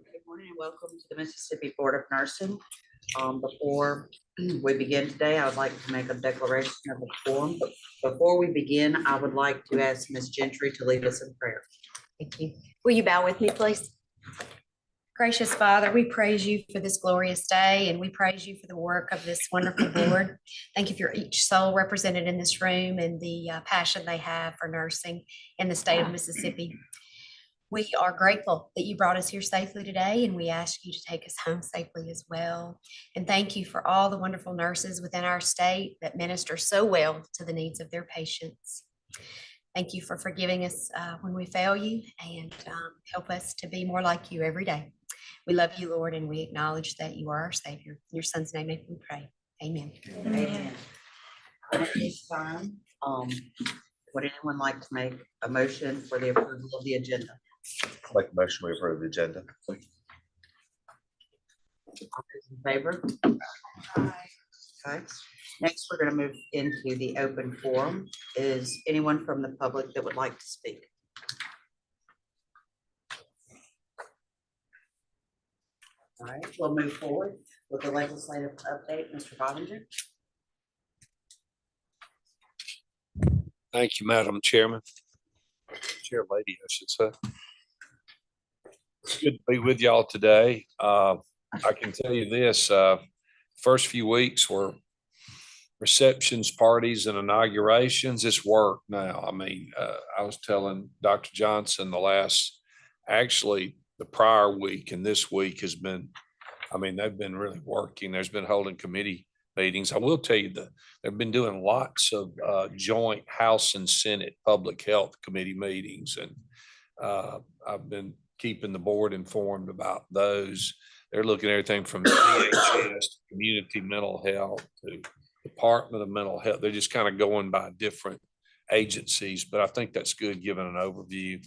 Good morning and welcome to the Mississippi Board of Nursing. Before we begin today, I would like to make a declaration of the quorum. But before we begin, I would like to ask Ms. Gentry to lead us in prayer. Thank you. Will you bow with me, please? Gracious Father, we praise you for this glorious day, and we praise you for the work of this wonderful board. Thank you for each soul represented in this room and the passion they have for nursing in the state of Mississippi. We are grateful that you brought us here safely today, and we ask you to take us home safely as well. And thank you for all the wonderful nurses within our state that minister so well to the needs of their patients. Thank you for forgiving us when we fail you, and help us to be more like you every day. We love you, Lord, and we acknowledge that you are our Savior. In your Son's name we pray. Amen. Amen. At this time, would anyone like to make a motion for the approval of the agenda? I'll make a motion we approve the agenda. All those in favor? Okay. Next, we're going to move into the open forum. Is anyone from the public that would like to speak? All right, we'll move forward with the legislative update. Mr. Bottinger. Thank you, Madam Chairman. Chair lady, I should say. It's good to be with y'all today. I can tell you this, first few weeks were receptions, parties, and inaugurations. It's work now. I mean, I was telling Dr. Johnson actually the prior week and this week has been, I mean, they've been really working. There's been holding committee meetings. I will tell you that they've been doing lots of joint House and Senate Public Health Committee meetings. And I've been keeping the board informed about those. They're looking at everything from DHS to community mental health to Department of Mental Health. They're just kind of going by different agencies, but I think that's good given an overview.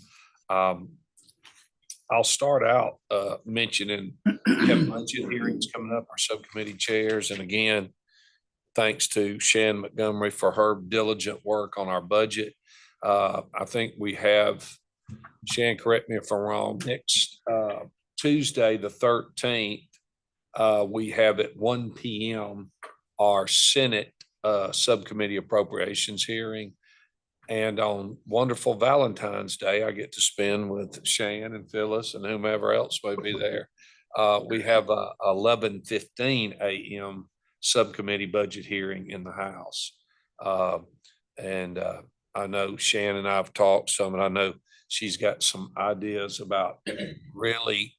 I'll start out mentioning we have budget hearings coming up, our subcommittee chairs. And again, thanks to Shan Montgomery for her diligent work on our budget. I think we have, Shan, correct me if I'm wrong, next Tuesday, the 13th, we have at 1 p.m. our Senate subcommittee appropriations hearing. And on wonderful Valentine's Day, I get to spend with Shan and Phyllis and whomever else may be there. We have a 11:15 a.m. subcommittee budget hearing in the House. I know Shan and I have talked some, and I know she's got some ideas about really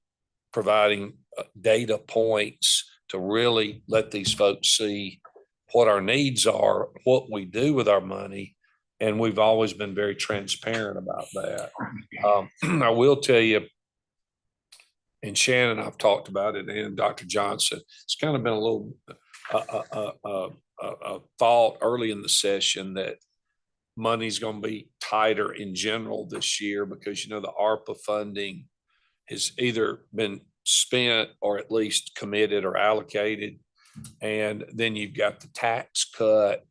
providing data points to really let these folks see what our needs are, what we do with our money. And we've always been very transparent about that. I will tell you, and Shannon, I've talked about it, and Dr. Johnson, it's kind of been a little thought early in the session that money's going to be tighter in general this year because, you know, the ARPA funding has either been spent or at least committed or allocated. And then you've got the tax cut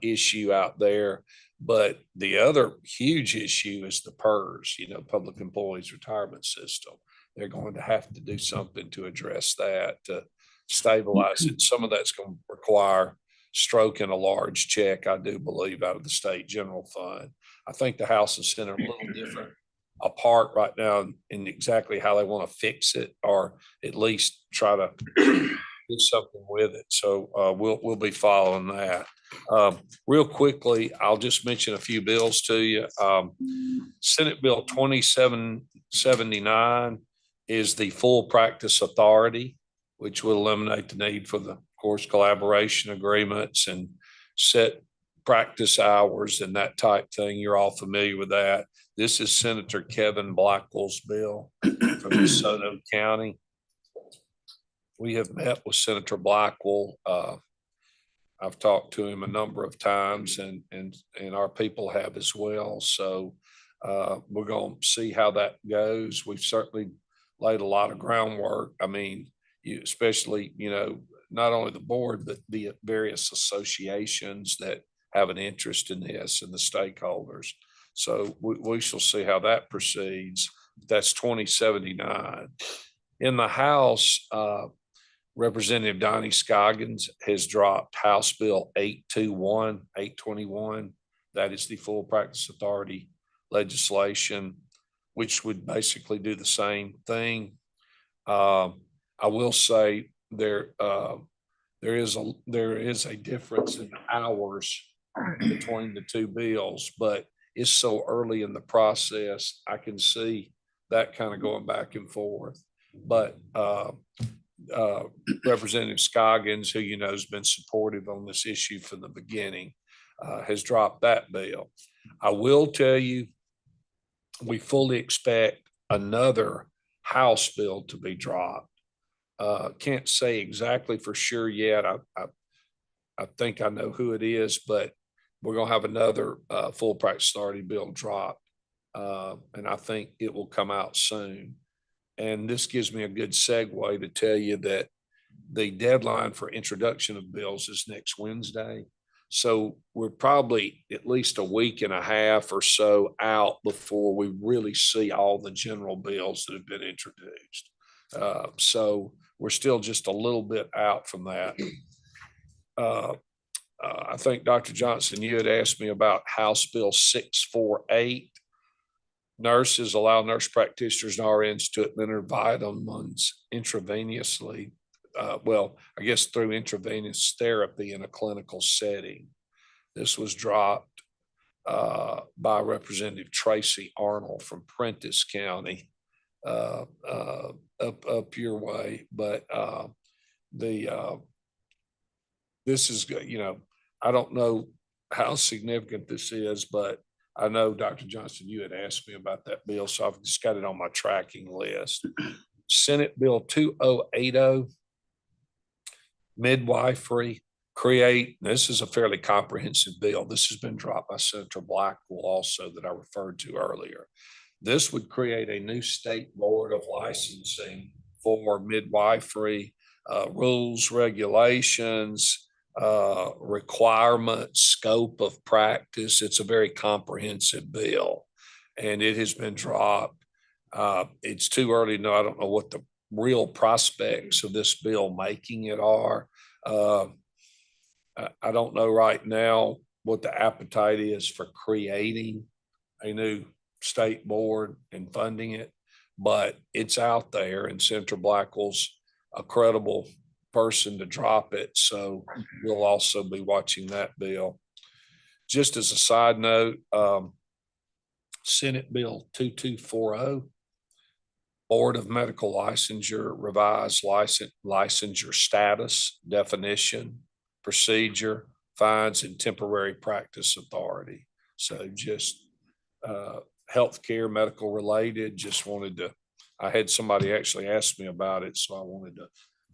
issue out there. But the other huge issue is the PERS, you know, Public Employees Retirement System. They're going to have to do something to address that, to stabilize it. Some of that's going to require stroking a large check, I do believe, out of the state general fund. I think the House and Senate are a little different apart right now in exactly how they want to fix it, or at least try to do something with it. So we'll be following that. Real quickly, I'll just mention a few bills to you. Senate Bill 2779 is the full practice authority, which will eliminate the need for the, of course, collaboration agreements and set practice hours and that type thing. You're all familiar with that. This is Senator Kevin Blackwell's bill from DeSoto County. We have met with Senator Blackwell. I've talked to him a number of times, and our people have as well. So we're going to see how that goes. We've certainly laid a lot of groundwork. I mean, especially, you know, not only the board, but the various associations that have an interest in this and the stakeholders. So we shall see how that proceeds. That's 2079. In the House, Representative Donnie Scoggins has dropped House Bill 821. That is the full practice authority legislation, which would basically do the same thing. I will say there is a difference in hours between the two bills, but it's so early in the process, I can see that kind of going back and forth. But Representative Scoggins, who you know has been supportive on this issue from the beginning, has dropped that bill. I will tell you, we fully expect another House bill to be dropped. Can't say exactly for sure yet. I think I know who it is, but we're gonna have another full practice authority bill dropped. And I think it will come out soon. And this gives me a good segue to tell you that the deadline for introduction of bills is next Wednesday. So we're probably at least a week and a half or so out before we really see all the general bills that have been introduced. So we're still just a little bit out from that. I think Dr. Johnson, you had asked me about House Bill 648. Nurses allow nurse practitioners and RNs to administer vitamins intravenously. Well, I guess through intravenous therapy in a clinical setting. This was dropped by Representative Tracy Arnold from Prentiss County up your way. But this is, you know, I don't know how significant this is, but I know, Dr. Johnson, you had asked me about that bill, so I've just got it on my tracking list. Senate Bill 2080, midwifery, this is a fairly comprehensive bill. This has been dropped by Senator Blackwell also that I referred to earlier. This would create a new state board of licensing for midwifery, rules, regulations, requirements, scope of practice. It's a very comprehensive bill, and it has been dropped. It's too early to know. I don't know what the real prospects of this bill making it are. I don't know right now what the appetite is for creating a new state board and funding it, but it's out there, and Senator Blackwell's a credible person to drop it. So we'll also be watching that bill. Just as a side note, Senate Bill 2240, Board of Medical Licensure, revised licensure status, definition, procedure, fines, and temporary practice authority. So just healthcare, medical related. Just wanted to, I had somebody actually ask me about it, so I wanted to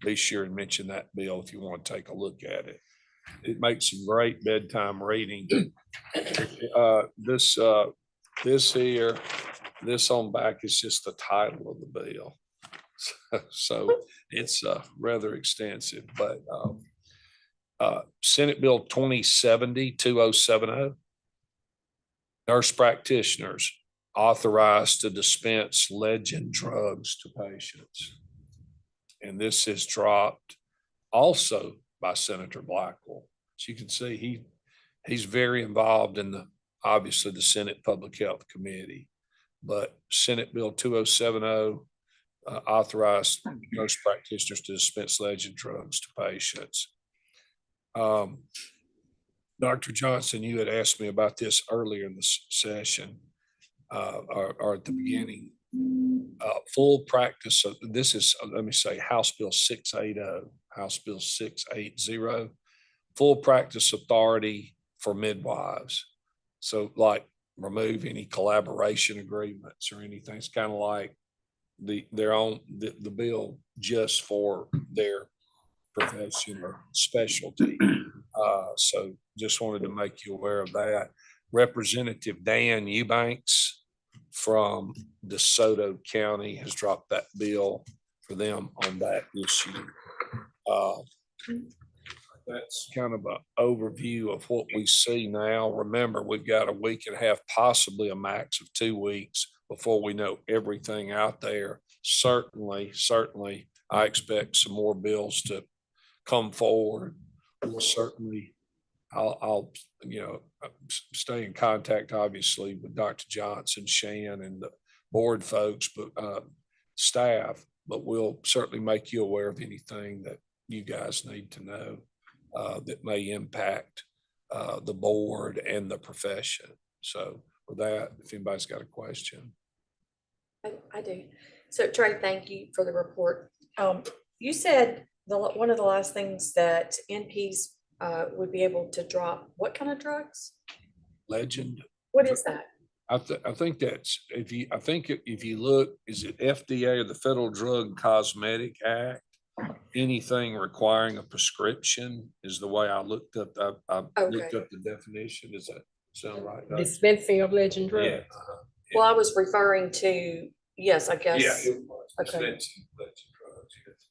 be sure and mention that bill if you want to take a look at it. It makes some great bedtime reading. This on back is just the title of the bill. So it's rather extensive, but Senate Bill 2070, nurse practitioners authorized to dispense Legend drugs to patients. And this is dropped also by Senator Blackwell. As you can see, he's very involved in obviously the Senate Public Health Committee, but Senate Bill 2070 authorized nurse practitioners to dispense Legend drugs to patients. Dr. Johnson, you had asked me about this earlier in the session, or at the beginning. Full practice. So this is, let me say, House Bill 680, full practice authority for midwives. So like remove any collaboration agreements or anything. It's kind of like the bill just for their profession or specialty. So just wanted to make you aware of that. Representative Dan Eubanks from DeSoto County has dropped that bill for them on that issue. That's kind of an overview of what we see now. Remember, we've got a week and a half, possibly a max of 2 weeks before we know everything out there certainly, I expect some more bills to come forward. We'll certainly, I'll, stay in contact, obviously, with Dr. Johnson, Shan, and the board folks, but, staff, but we'll certainly make you aware of anything that you guys need to know, that may impact, the board and the profession. So with that, if anybody's got a question. I do. So Trey, thank you for the report. You said one of the last things that NPs would be able to drop, what kind of drugs? Legend. What is that? I think that's, if you look, is it FDA or the Federal Drug and Cosmetic Act? Anything requiring a prescription is the way I looked up, I looked up the definition. Does that sound right? Dispensing of legend Yeah. drugs. Well, I was referring to, yes, I Yeah. guess. It was Okay. dispensing legend drugs, yes.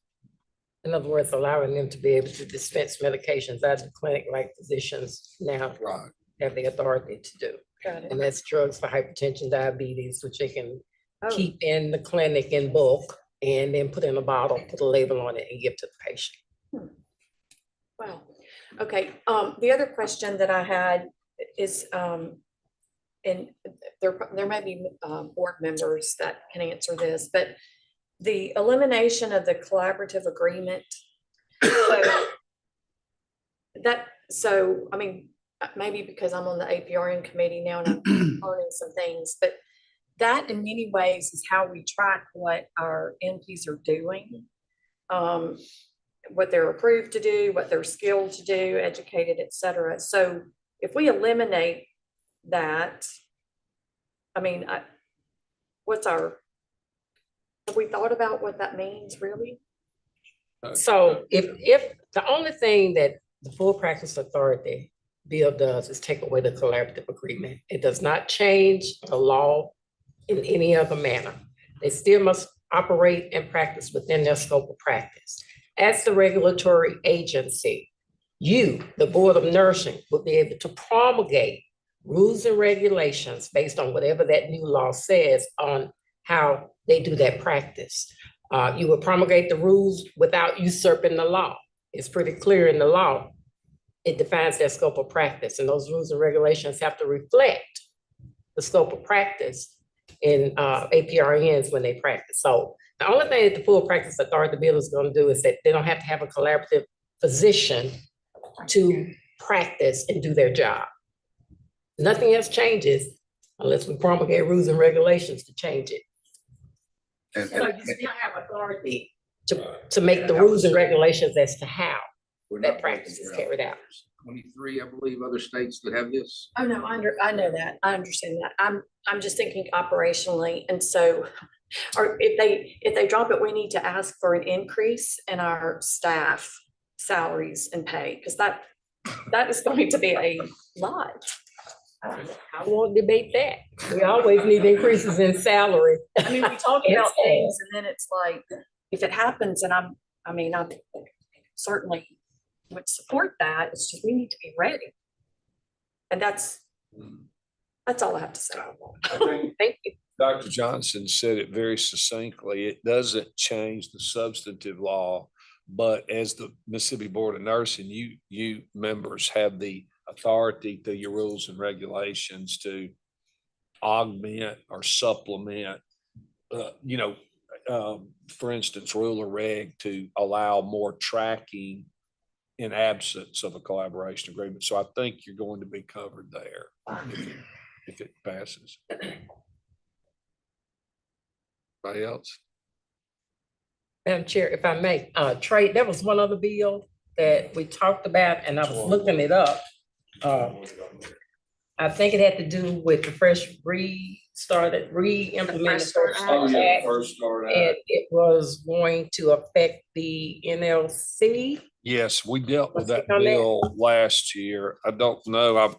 In other words, allowing them to be able to dispense medications at the clinic like physicians now Right. have the authority to do. Got it. And that's drugs for hypertension, diabetes, which they can Oh, keep in the clinic in bulk and then put in a bottle, put a label on it and give to the patient. wow. Okay, the other question that I had is, and there may be board members that can answer this, but the elimination of the collaborative agreement. So I mean, maybe because I'm on the APRN committee now and I'm learning some things, but that in many ways is how we track what our NPs are doing. What they're approved to do, what they're skilled to do, educated, et cetera. So if we eliminate that, I mean, have we thought about what that means really? So if the only thing that the full practice authority bill does is take away the collaborative agreement, it does not change the law in any other manner. They still must operate and practice within their scope of practice. As the regulatory agency, you, the Board of Nursing, will be able to promulgate rules and regulations based on whatever that new law says on how they do that practice. You will promulgate the rules without usurping the law. It's pretty clear in the law. It defines their scope of practice, and those rules and regulations have to reflect the scope of practice in APRNs when they practice. So the only thing that the full practice authority bill is going to do is that they don't have to have a collaborative physician to practice and do their job. Nothing else changes unless we promulgate rules and regulations to change it. So you still have authority to make the rules and regulations as to how that practice is carried out. 23, I believe, other states that have this. Oh, no, I know that. I understand that. I'm just thinking operationally. And so, or if they drop it, we need to ask for an increase in our staff salaries and pay, because that is going to be a lot. I won't debate that. We always need increases in salary. I mean, we talk about things and then it's like, if it happens and I certainly would support that. It's just, we need to be ready. And that's all I have to say. Thank you. Dr. Johnson said it very succinctly. It doesn't change the substantive law, but as the Mississippi Board of Nursing, you members have the authority through your rules and regulations to augment or supplement, for instance, rule or reg to allow more tracking in absence of a collaboration agreement. So I think you're going to be covered there if it passes. Anybody else? Madam Chair, if I may, Trey, there was one other bill that we talked about and I was looking it up. I think it had to do with the re-implemented First Start Act. First Start Act. And it was going to affect the NLC. Yes, we dealt with that What's on that? bill last year. I don't know.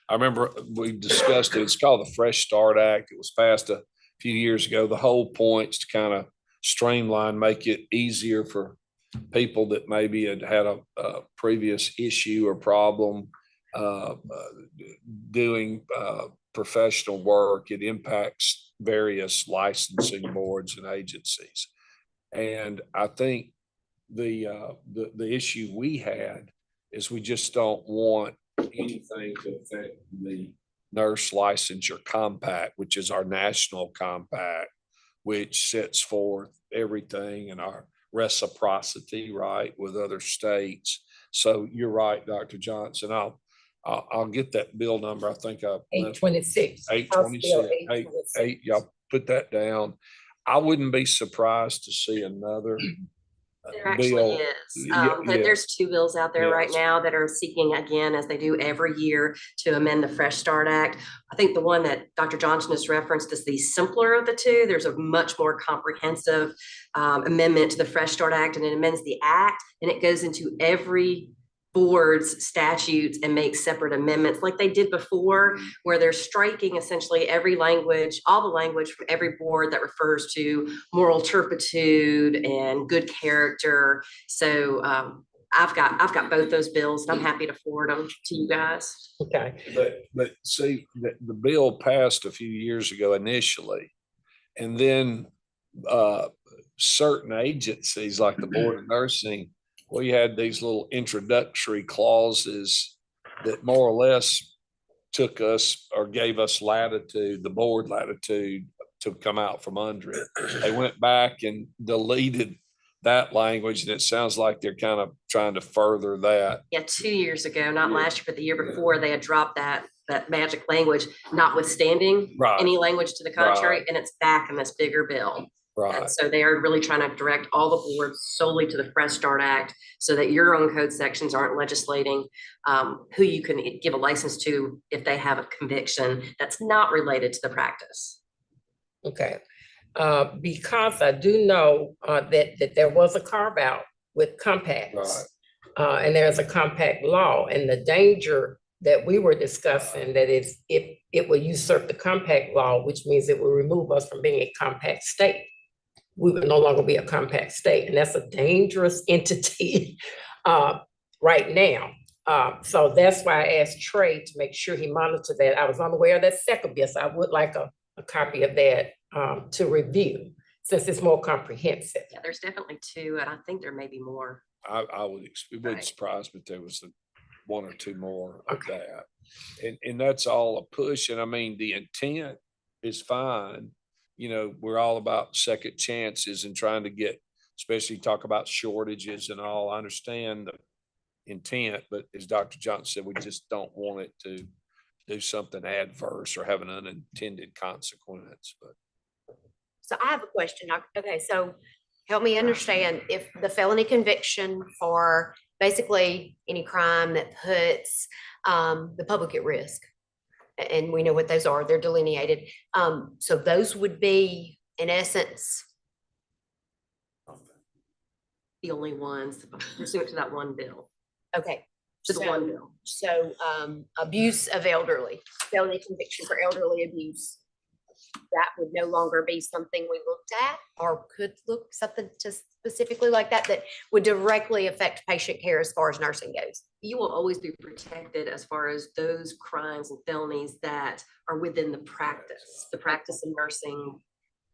I remember we discussed it. It's called the Fresh Start Act. It was passed a few years ago. The whole point's to kind of streamline, make it easier for people that maybe had a previous issue or problem doing professional work. It impacts various licensing boards and agencies. And I think the issue we had is we just don't want anything to affect the nurse licensure compact, which is our national compact, which sets forth everything in our reciprocity, right, with other states. So you're right, Dr. Johnson. I'll get that bill number. I think I. 826. 826, y'all put that down. I wouldn't be surprised to see another There actually bill. is. Yeah, There's two bills out there right Yes. now that are seeking, again, as they do every year, to amend the Fresh Start Act. I think the one that Dr. Johnson has referenced is the simpler of the two. There's a much more comprehensive amendment to the Fresh Start Act, and it amends the act, and it goes into every board's statutes and makes separate amendments like they did before, where they're striking essentially every language, all the language from every board that refers to moral turpitude and good character. So I've got both those bills, and I'm happy to forward them to you guys. Okay. But see, the bill passed a few years ago initially. And then certain agencies like the Board of Nursing, we had these little introductory clauses that more or less took us or gave us latitude, the board latitude, to come out from under it. They went back and deleted that language, and it sounds like they're kind of trying to further that. Yeah, 2 years ago, not last year, but the year before, they had dropped that magic language, notwithstanding Right. any language to the contrary, Right. and it's back in this bigger bill. Right. And so they are really trying to direct all the boards solely to the Fresh Start Act, so that your own code sections aren't legislating who you can give a license to if they have a conviction that's not related to the practice. Okay. Because I do know that there was a carve out with compacts. And there's a compact law, and the danger that we were discussing, that is, if it will usurp the compact law, which means it will remove us from being a compact state. We would no longer be a compact state, and that's a dangerous entity right now. So that's why I asked Trey to make sure he monitored that. I was unaware of that second bill, so I would like a copy of that to review, since it's more comprehensive. Yeah, there's definitely two, and I think there may be more. I would, it wouldn't Right. surprise me if there was one or two more of that. And that's all a push. And I mean, the intent is fine. You know, we're all about second chances and trying to get, especially talk about shortages and all. I understand the intent, but as Dr. Johnson said, we just don't want it to do something adverse or have an unintended consequence, but. So I have a question. Okay, so help me understand, if the felony conviction for basically any crime that puts the public at risk, and we know what those are, they're delineated. So those would be, in essence, The only ones pursuant to that one bill, okay. to the one bill. So abuse of elderly, felony conviction for elderly abuse. That would no longer be something we looked at, or could look something to specifically like that, that would directly affect patient care as far as nursing goes. You will always be protected as far as those crimes and felonies that are within the practice of nursing,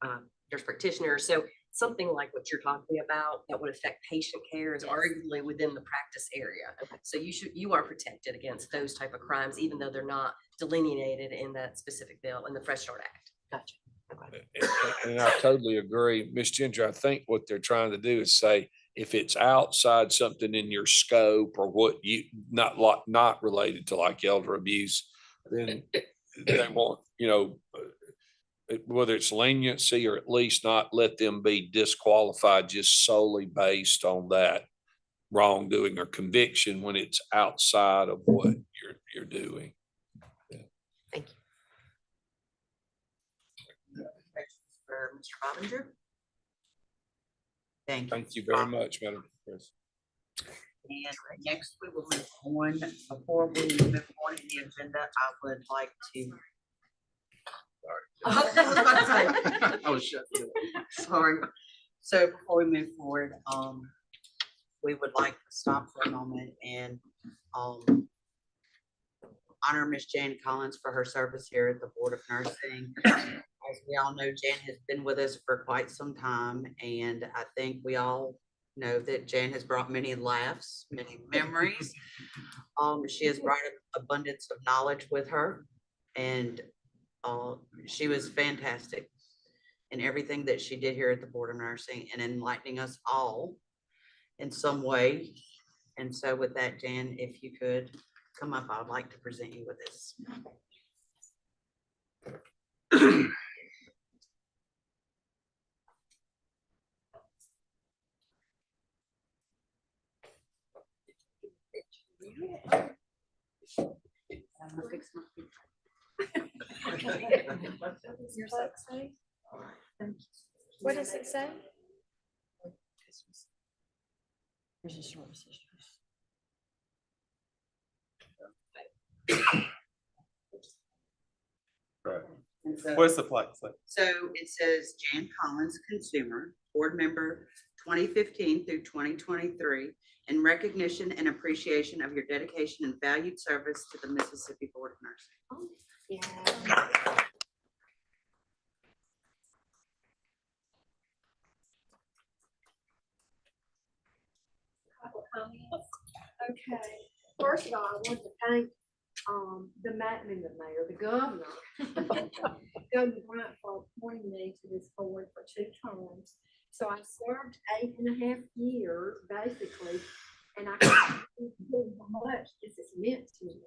nurse practitioner. So something like what you're talking about that would affect patient care is Yes. arguably within the practice area. So you are protected against those type of crimes, even though they're not delineated in that specific bill in the Fresh Start Act. Gotcha. Okay. And I totally agree. Ms. Ginger, I think what they're trying to do is say, if it's outside something in your scope or what you, not related to like elder abuse, then they want, you know, whether it's leniency or at least not let them be disqualified just solely based on that wrongdoing or conviction when it's outside of what you're doing. Thank you. For Mr. Bobinger. Thank you. Thank you very much, Madam President. And next we will move on. Before we move on in the agenda, I would like to. I was about to say. I was shut. Sorry. So before we move forward, we would like to stop for a moment and honor Miss Jane Collins for her service here at the Board of Nursing. as we all know, Jan has been with us for quite some time, and I think we all know that Jan has brought many laughs, many memories. She has brought an abundance of knowledge with her, and she was fantastic in everything that she did here at the Board of Nursing and enlightening us all in some way. And so with that, Jan, if you could come up, I would like to present you with this. I'm gonna fix my What does it say? Right. And so- Where's the flag? So it says Jan Collins, consumer, board member 2015 through 2023, in recognition and appreciation of your dedication and valued service to the Mississippi Board of Nursing. Yeah. Couple comments. Okay, first of all, I want to thank, the mayor, the governor, Governor Bryant, for appointing me to this board for 2 terms. So I served 8.5 years, basically, and I can't tell you how much this has meant to me.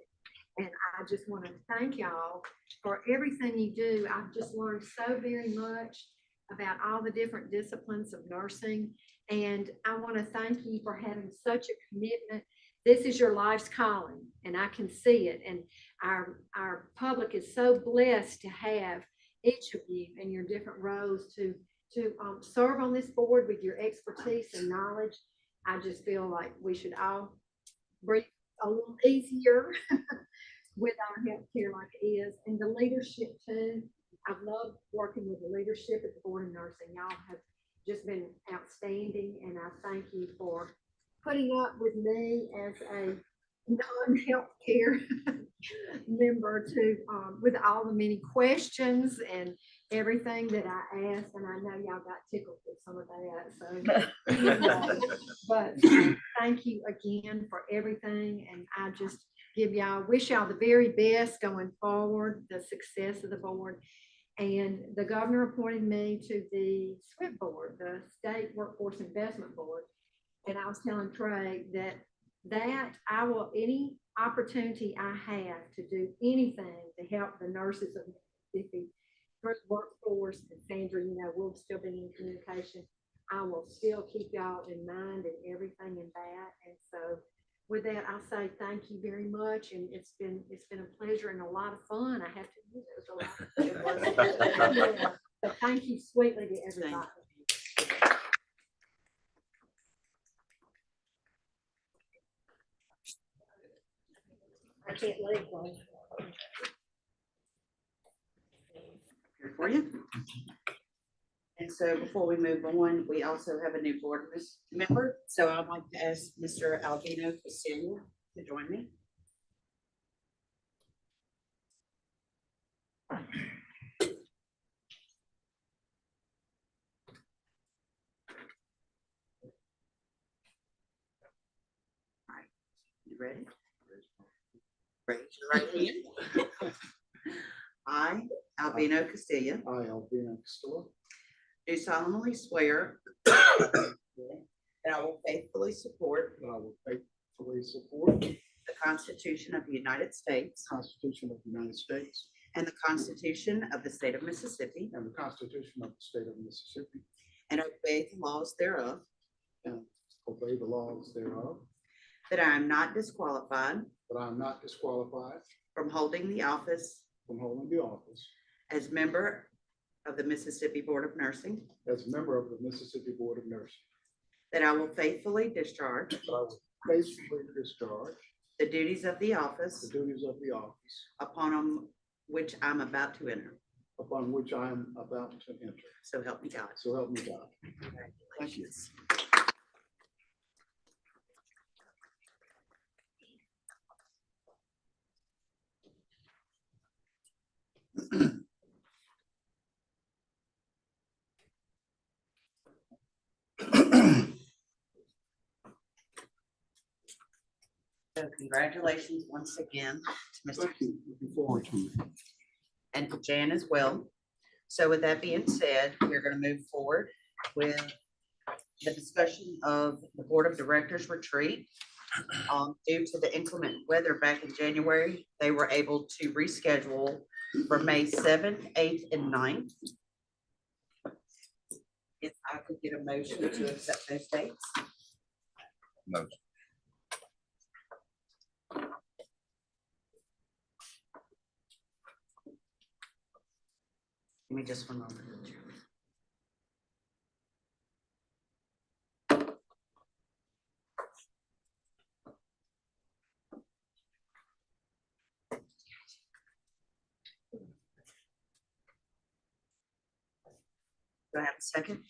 And I just want to thank y'all for everything you do. I've just learned so very much about all the different disciplines of nursing. And I want to thank you for having such a commitment. This is your life's calling, and I can see it. And our public is so blessed to have each of you in your different roles to serve on this board with your expertise and knowledge. I just feel like we should all breathe a little easier with our healthcare like it is, and the leadership too. I've loved working with the leadership at the Board of Nursing. Y'all have just been outstanding, and I thank you for putting up with me as a non-healthcare member to with all the many questions and everything that I asked, and I know y'all got tickled with some of that. So, anyway, but thank you again for everything, and I just wish y'all the very best going forward, the success of the board. And the governor appointed me to the SWIP board, the State Workforce Investment Board. And I was telling Trey that I will, any opportunity I have to do anything to help the nurses of Mississippi through workforce, and Sandra, we'll still be in communication. I will still keep y'all in mind and everything in that. And so with that, I'll say thank you very much. And it's been a pleasure and a lot of fun. I have to admit, it was a lot of fun. Yeah. But thank you sweetly to everybody. I can't leave one. Here for you. And so before we move on, we also have a new board member. So I'd like to ask Mr. Albino Castillo to join me. All right, you ready? Raise your right hand. I, Albino Castillo, I, Albina Castillo, do solemnly swear that I will faithfully support that I will faithfully support the the Constitution of the United States Constitution of the United States and the Constitution of the State of Mississippi, and the Constitution of the State of Mississippi, and obey the laws thereof, and obey the laws thereof, that I am not disqualified that I am not disqualified from holding the office from holding the office as member of the Mississippi Board of Nursing, as a member of the Mississippi Board of Nursing, that I will faithfully discharge that I will faithfully discharge the duties of the the office duties of the office upon which I'm about to enter. upon which I am about to enter. So help me God. So help me God. Thank you. Congratulations. So congratulations once again to Mr. Thank you. Looking forward to it. and to Jan as well. So with that being said, we're gonna move forward with the discussion of the Board of Directors retreat. Due to the inclement weather back in January, they were able to reschedule for May 7th, 8th, and 9th. If I could get a motion to accept those dates. Motion. Give me just one moment. Do I have a second?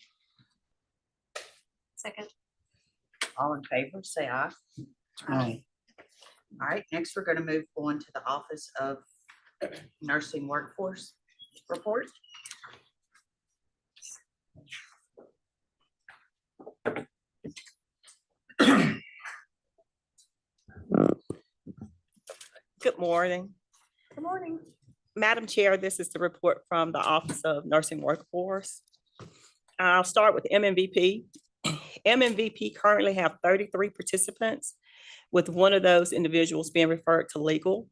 Second. All in favor, say aye. Aye. All right, next we're gonna move on to the Office of Nursing Workforce Report. Good morning. Good morning. Madam Chair, this is the report from the Office of Nursing Workforce. I'll start with MMVP. MMVP currently have 33 participants, with one of those individuals being referred to legal.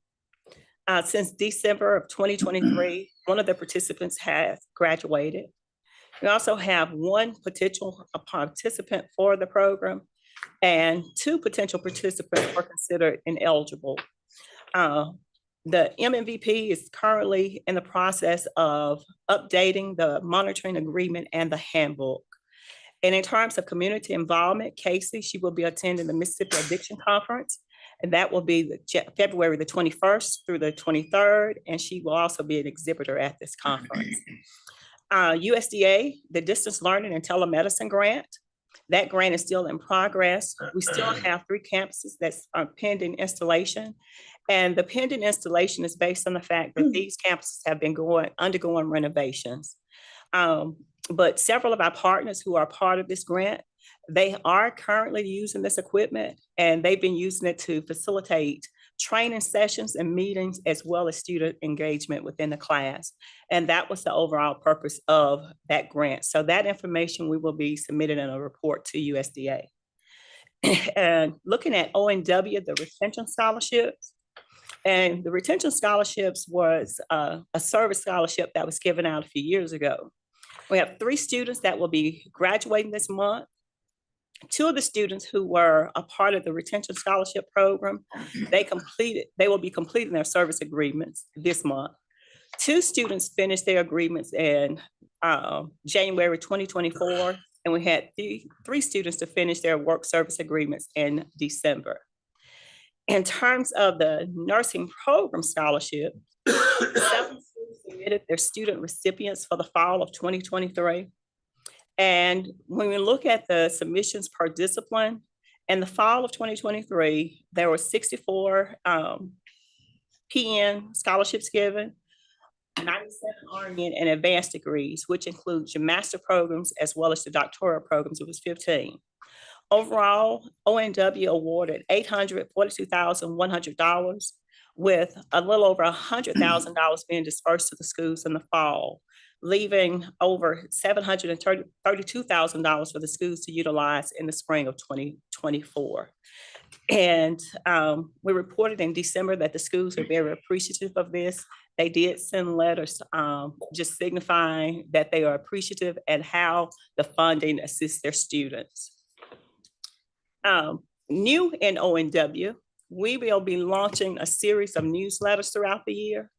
Since December of 2023, one of the participants has graduated. We also have one potential participant for the program, and 2 potential participants are considered ineligible. The MMVP is currently in the process of updating the monitoring agreement and the handbook. And in terms of community involvement, Casey, she will be attending the Mississippi Addiction Conference, and that will be February the 21st through the 23rd, and she will also be an exhibitor at this conference. USDA, the Distance Learning and Telemedicine Grant, that grant is still in progress. We still have 3 campuses that's pending installation. And the pending installation is based on the fact that these campuses have been undergoing renovations. But several of our partners who are part of this grant, they are currently using this equipment, and they've been using it to facilitate training sessions and meetings, as well as student engagement within the class. And that was the overall purpose of that grant. So that information we will be submitting in a report to USDA. And looking at ONW, the retention scholarships, and the retention scholarships was a service scholarship that was given out a few years ago. We have 3 students that will be graduating this month. 2 of the students who were a part of the retention scholarship program, they will be completing their service agreements this month. 2 students finished their agreements in January 2024, and we had 3 students to finish their work service agreements in December. In terms of the nursing program scholarship, 7 students submitted their student recipients for the fall of 2023. And when we look at the submissions per discipline, in the fall of 2023, there were 64 PN scholarships given, 97 RN and advanced degrees, which includes your master programs as well as the doctoral programs. It was 15. Overall, ONW awarded $842,100, with a little over $100,000 being dispersed to the schools in the fall, leaving over $732,000 for the schools to utilize in the spring of 2024. And we reported in December that the schools are very appreciative of this. They did send letters just signifying that they are appreciative and how the funding assists their students. New in ONW, we will be launching a series of newsletters throughout the year.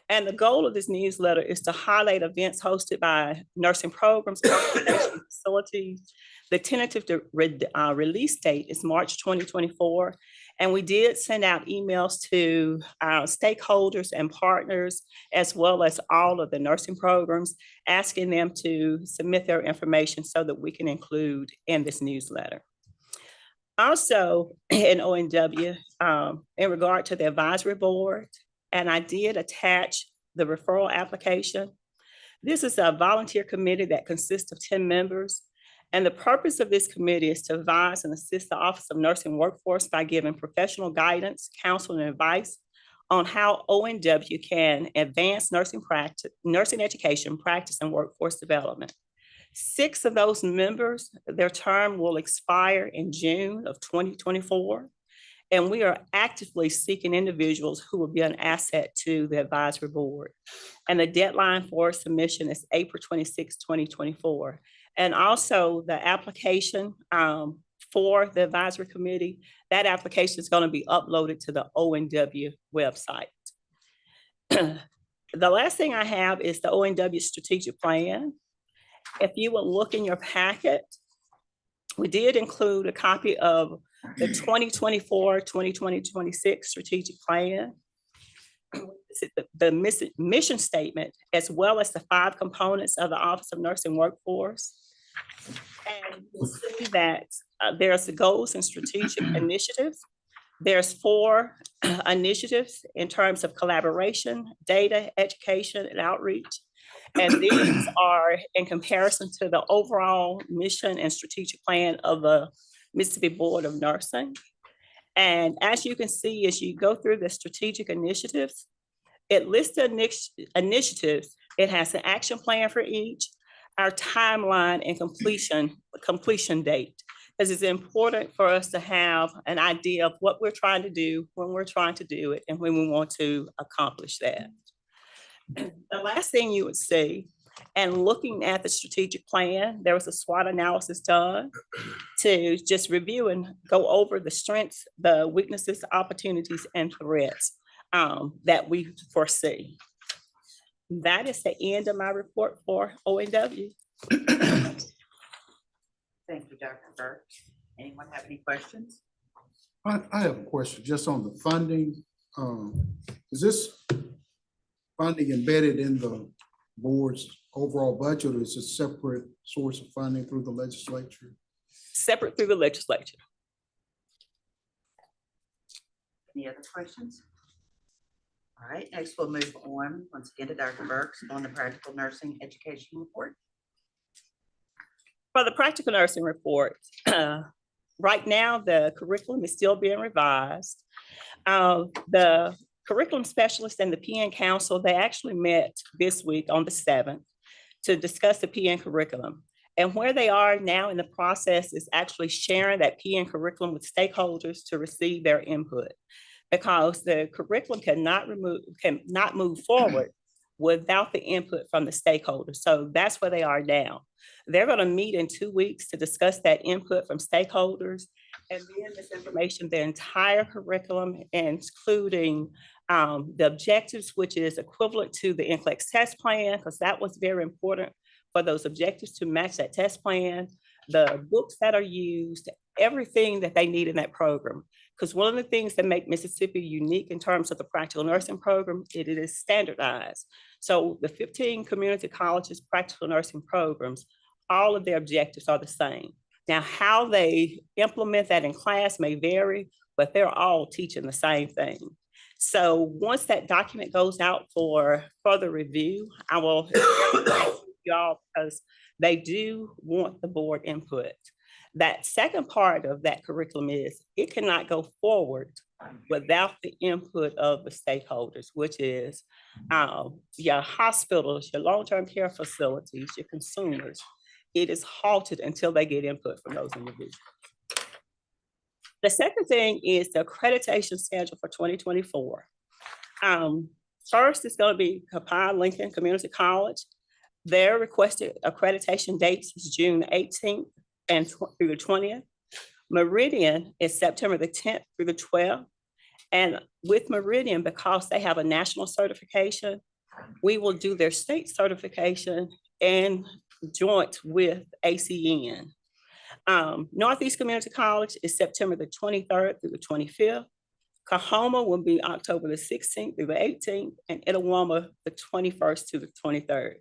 And the goal of this newsletter is to highlight events hosted by nursing programs, facilities. The tentative release date is March 2024. And we did send out emails to our stakeholders and partners, as well as all of the nursing programs, asking them to submit their information so that we can include in this newsletter. Also in ONW, in regard to the advisory board, and I did attach the referral application. This is a volunteer committee that consists of 10 members, And the purpose of this committee is to advise and assist the Office of Nursing Workforce by giving professional guidance, counsel, and advice on how ONW can advance nursing practice, nursing education, practice, and workforce development. 6 of those members, their term will expire in June of 2024. And we are actively seeking individuals who will be an asset to the advisory board. And the deadline for submission is April 26, 2024. And also the application for the advisory committee, that application is going to be uploaded to the ONW website. The last thing I have is the ONW strategic plan. If you will look in your packet, we did include a copy of the 2024-2026 strategic plan, the mission statement, as well as the 5 components of the Office of Nursing Workforce. And you'll see that there's the goals and strategic initiatives. There's 4 initiatives in terms of collaboration, data, education, and outreach. And these are in comparison to the overall mission and strategic plan of the Mississippi Board of Nursing. And as you can see, as you go through the strategic initiatives, it lists the initiatives. It has an action plan for each, our timeline and completion date. Because it's important for us to have an idea of what we're trying to do, when we're trying to do it, and when we want to accomplish that. The last thing you would see, and looking at the strategic plan, there was a SWOT analysis done to just review and go over the strengths, the weaknesses, opportunities, and threats that we foresee. That is the end of my report for ONW. Thank you, Dr. Burke. Anyone have any questions? I have a question just on the funding. Is this funding embedded in the board's overall budget, or is it a separate source of funding through the legislature? Separate through the legislature. Any other questions? All right, next we'll move on once again to Dr. Burks on the practical nursing education report. For the practical nursing report, right now the curriculum is still being revised. The curriculum specialist and the PN council, they actually met this week on the 7th to discuss the PN curriculum. And where they are now in the process is actually sharing that PN curriculum with stakeholders to receive their input, because the curriculum cannot move forward without the input from the stakeholders. So that's where they are now. They're going to meet in 2 weeks to discuss that input from stakeholders, and then this information, the entire curriculum, including the objectives, which is equivalent to the NCLEX test plan, because that was very important for those objectives to match that test plan, the books that are used, everything that they need in that program. Because one of the things that make Mississippi unique in terms of the practical nursing program, it is standardized. So the 15 community colleges practical nursing programs, all of their objectives are the same. Now, how they implement that in class may vary, but they're all teaching the same thing. So once that document goes out for further review, I will y'all, because they do want the board input. That second part of that curriculum is it cannot go forward without the input of the stakeholders, which is your hospitals, your long-term care facilities, your consumers. It is halted until they get input from those individuals. The second thing is the accreditation schedule for 2024. First is going to be Copiah Lincoln Community College. Their requested accreditation dates is June 18th and through the 20th. Meridian is September the 10th through the 12th. And with Meridian, because they have a national certification, we will do their state certification and joint with ACN. Northeast Community College is September the 23rd through the 25th. Coahoma will be October the 16th through the 18th, and Itawamba the 21st to the 23rd.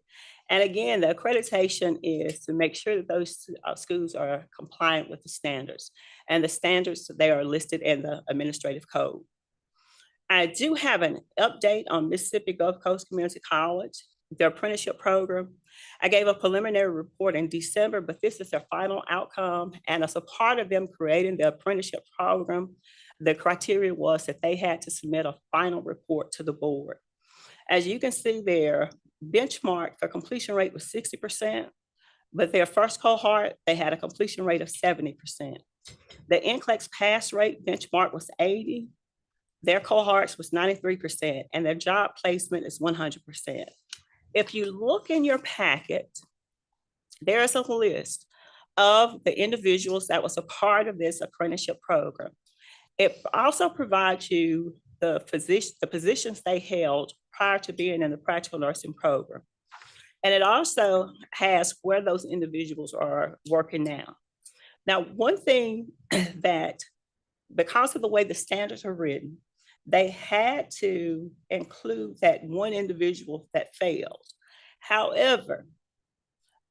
And again, the accreditation is to make sure that those schools are compliant with the standards. And the standards, they are listed in the administrative code. I do have an update on Mississippi Gulf Coast Community College. their apprenticeship program. I gave a preliminary report in December, but this is their final outcome. And as a part of them creating the apprenticeship program, the criteria was that they had to submit a final report to the board. As you can see, their benchmark for completion rate was 60%, but their first cohort, they had a completion rate of 70%. The NCLEX pass rate benchmark was 80. Their cohorts was 93%, and their job placement is 100%. If you look in your packet, there is a list of the individuals that was a part of this apprenticeship program. It also provides you the positions they held prior to being in the practical nursing program. And it also has where those individuals are working now. Now, one thing that, because of the way the standards are written, they had to include that one individual that failed. However,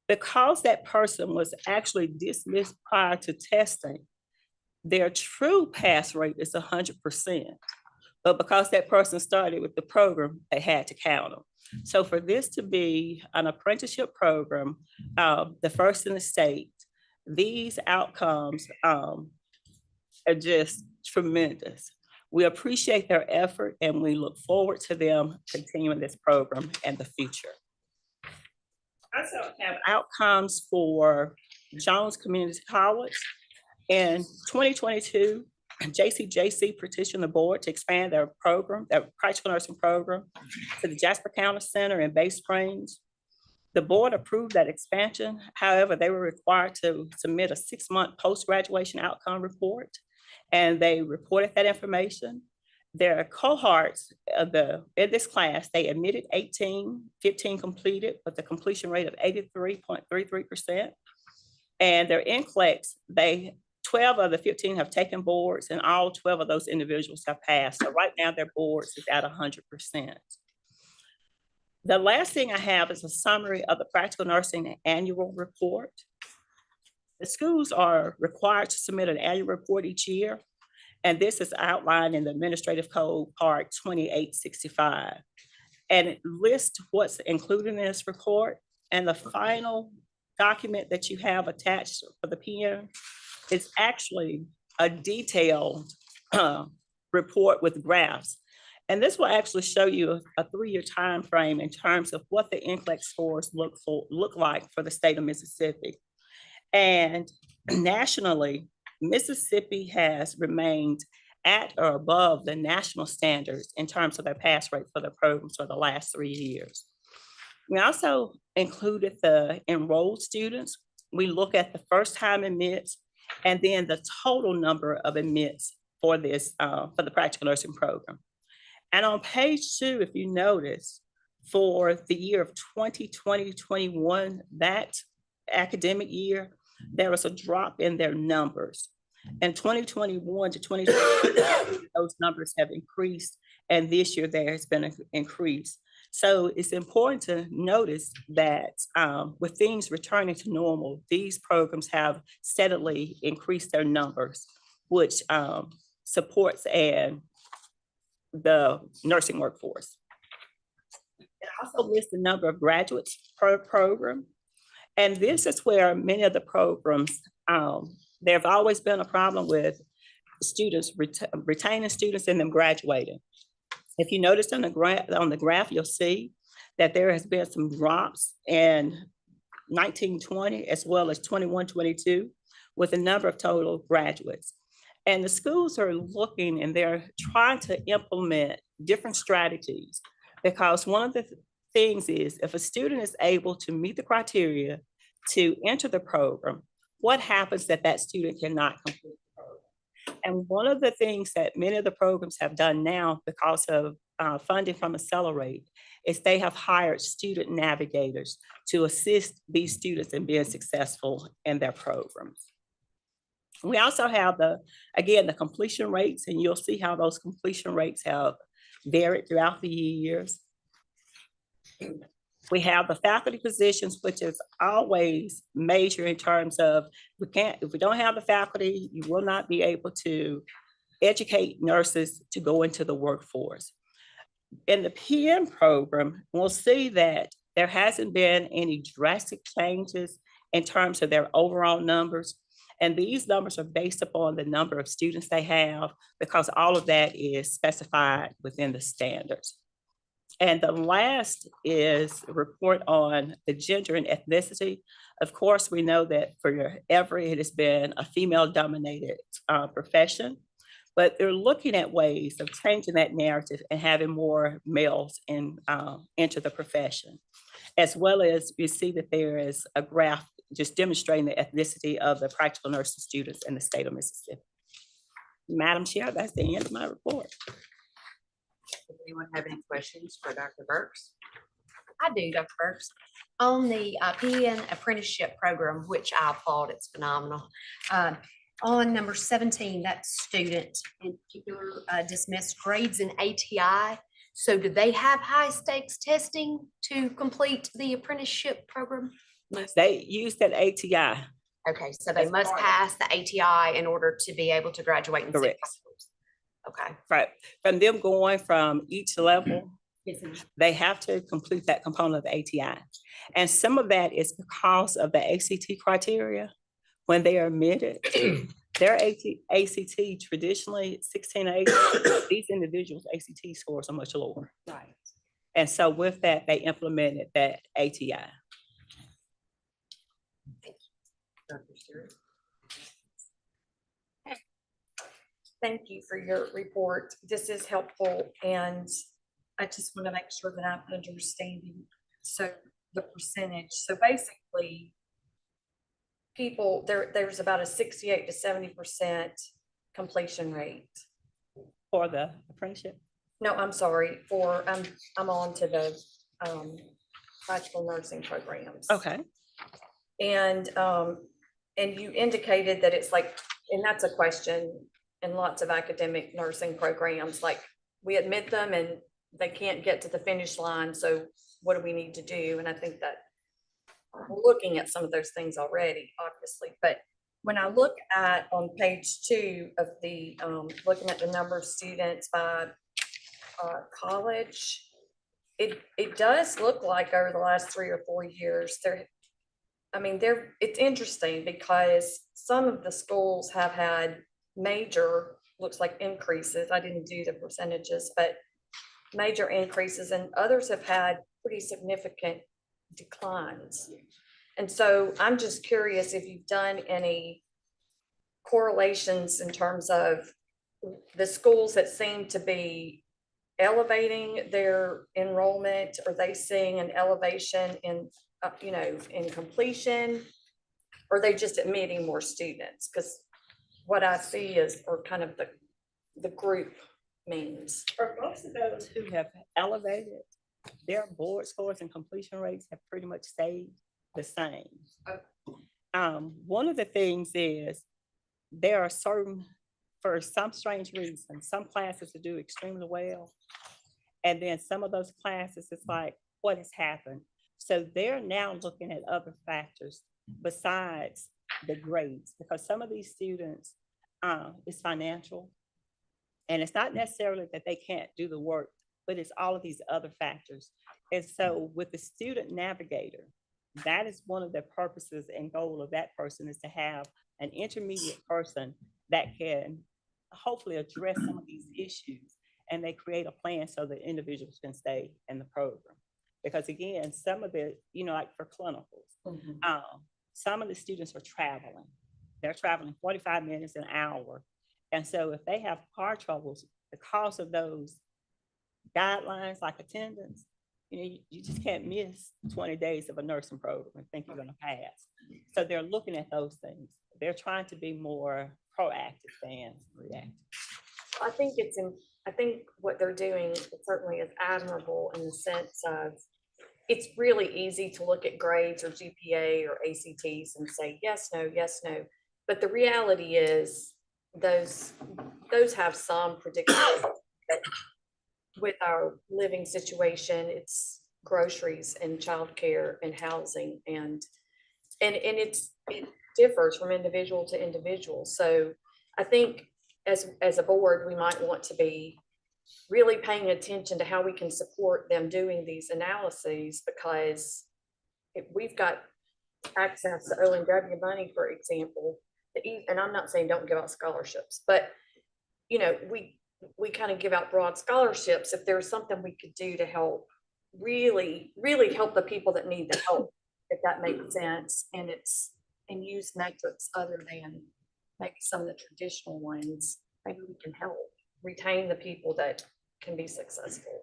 because that person was actually dismissed prior to testing, their true pass rate is 100%. But because that person started with the program, they had to count them. So for this to be an apprenticeship program, the first in the state, these outcomes are just tremendous. We appreciate their effort and we look forward to them continuing this program in the future. I also have outcomes for Jones Community College. In 2022, JCJC petitioned the board to expand their program, their practical nursing program, to the Jasper County Center in Bay Springs. The board approved that expansion. However, they were required to submit a 6-month post-graduation outcome report, and they reported that information. Their cohorts in this class, they admitted 18, 15 completed with a completion rate of 83.33%. And their NCLEX, 12 of the 15 have taken boards, and all 12 of those individuals have passed. So right now their boards is at 100%. The last thing I have is a summary of the practical nursing annual report. The schools are required to submit an annual report each year, and this is outlined in the Administrative Code Part 2865. And it lists what's included in this report, and the final document that you have attached for the PM is actually a detailed report with graphs. And this will actually show you a 3-year time frame in terms of what the NCLEX scores look like for the state of Mississippi. And nationally, Mississippi has remained at or above the national standards in terms of their pass rate for the programs for the last 3 years. We also included the enrolled students. We look at the first time admits and then the total number of admits for this, for the practical nursing program. And on page 2, if you notice, for the year of 2020-21, that academic year, there was a drop in their numbers. And 2021 to 2022, those numbers have increased, and this year there has been an increase. So it's important to notice that with things returning to normal, these programs have steadily increased their numbers, which supports the nursing workforce. It also lists the number of graduates per program. And this is where many of the programs, there's always been a problem with students retaining students and them graduating. If you notice on the graph, you'll see that there has been some drops in 1920 as well as 21-22 with the number of total graduates. And the schools are looking and they're trying to implement different strategies, because one of the things is if a student is able to meet the criteria to enter the program, what happens that that student cannot complete the program? And one of the things that many of the programs have done now because of funding from Accelerate is they have hired student navigators to assist these students in being successful in their programs. We also have the completion rates, and you'll see how those completion rates have varied throughout the years. We have the faculty positions, which is always major in terms of if we don't have the faculty, you will not be able to educate nurses to go into the workforce. In the PM program, we'll see that There hasn't been any drastic changes in terms of their overall numbers. And these numbers are based upon the number of students they have, because all of that is specified within the standards. And the last is a report on the gender and ethnicity. Of course, we know that forever it has been a female-dominated profession, but they're looking at ways of changing that narrative and having more males enter the profession, as well as you see that there is a graph just demonstrating the ethnicity of the practical nursing students in the state of Mississippi. Madam Chair, that's the end of my report. Does anyone have any questions for Dr. Burks? I do, Dr. Burks. On the PN apprenticeship program, which I applaud, it's phenomenal. On number 17, that student in particular dismissed grades in ATI. So do they have high stakes testing to complete the apprenticeship program? They use that ATI. Okay, so they That's must part of it. pass the ATI in order to be able to graduate in Correct. schools. Okay. Right, from them going from each level, Yes, ma'am. they have to complete that component of the ATI. And some of that is because of the ACT criteria. When they are admitted, their ACT traditionally 16 or 18, these individuals' ACT scores are much lower. Right. And so with that, they implemented that ATI. Dr. Stewart? Thank you for your report. This is helpful, and I just want to make sure that I'm understanding. So the percentage, so basically people, there's about a 68 to 70% completion rate. For the apprenticeship. No, I'm sorry, I'm on to the practical nursing programs. Okay. And you indicated that it's like, and that's a question in lots of academic nursing programs, like we admit them and they can't get to the finish line. So what do we need to do? And I think that we're looking at some of those things already, obviously. But when I look at on page 2 of the, looking at the number of students by college, it does look like over the last 3 or 4 years, it's interesting because some of the schools have had major, looks like increases. I didn't do the percentages, but major increases, and others have had pretty significant declines. And so I'm just curious if you've done any correlations in terms of the schools that seem to be elevating their enrollment. Are they seeing an elevation in in completion? Or are they just admitting more students? Because what I see is, or kind of the group means. For most of those who have elevated, their board scores and completion rates have pretty much stayed the same. One of the things is there are certain, for some strange reason, some classes that do extremely well. And then some of those classes, it's like, what has happened? So they're now looking at other factors besides the grades, because some of these students, it's financial. And it's not necessarily that they can't do the work, but it's all of these other factors. And so with the student navigator, that is one of the purposes and goal of that person, is to have an intermediate person that can hopefully address some of these issues, and they create a plan so that individuals can stay in the program. Because again, some of the, like for clinicals, some of the students are traveling. They're traveling 45 minutes, an hour. And so if they have car troubles, the cost of those guidelines like attendance, you just can't miss 20 days of a nursing program and think you're going to pass. So they're looking at those things. They're trying to be more proactive than reactive. I think what they're doing certainly is admirable in the sense of it's really easy to look at grades or GPA or ACTs and say, yes, no, yes, no. But the reality is those have some predictability. With our living situation, it's groceries and childcare and housing, and it differs from individual to individual. So I think as a board, we might want to be really paying attention to how we can support them doing these analyses, because if we've got access to ONW money, for example, and I'm not saying don't give out scholarships, but you know, we kind of give out broad scholarships. If there's something we could do to help, really help the people that need the help, if that makes sense, and use metrics other than maybe some of the traditional ones, maybe we can help retain the people that can be successful.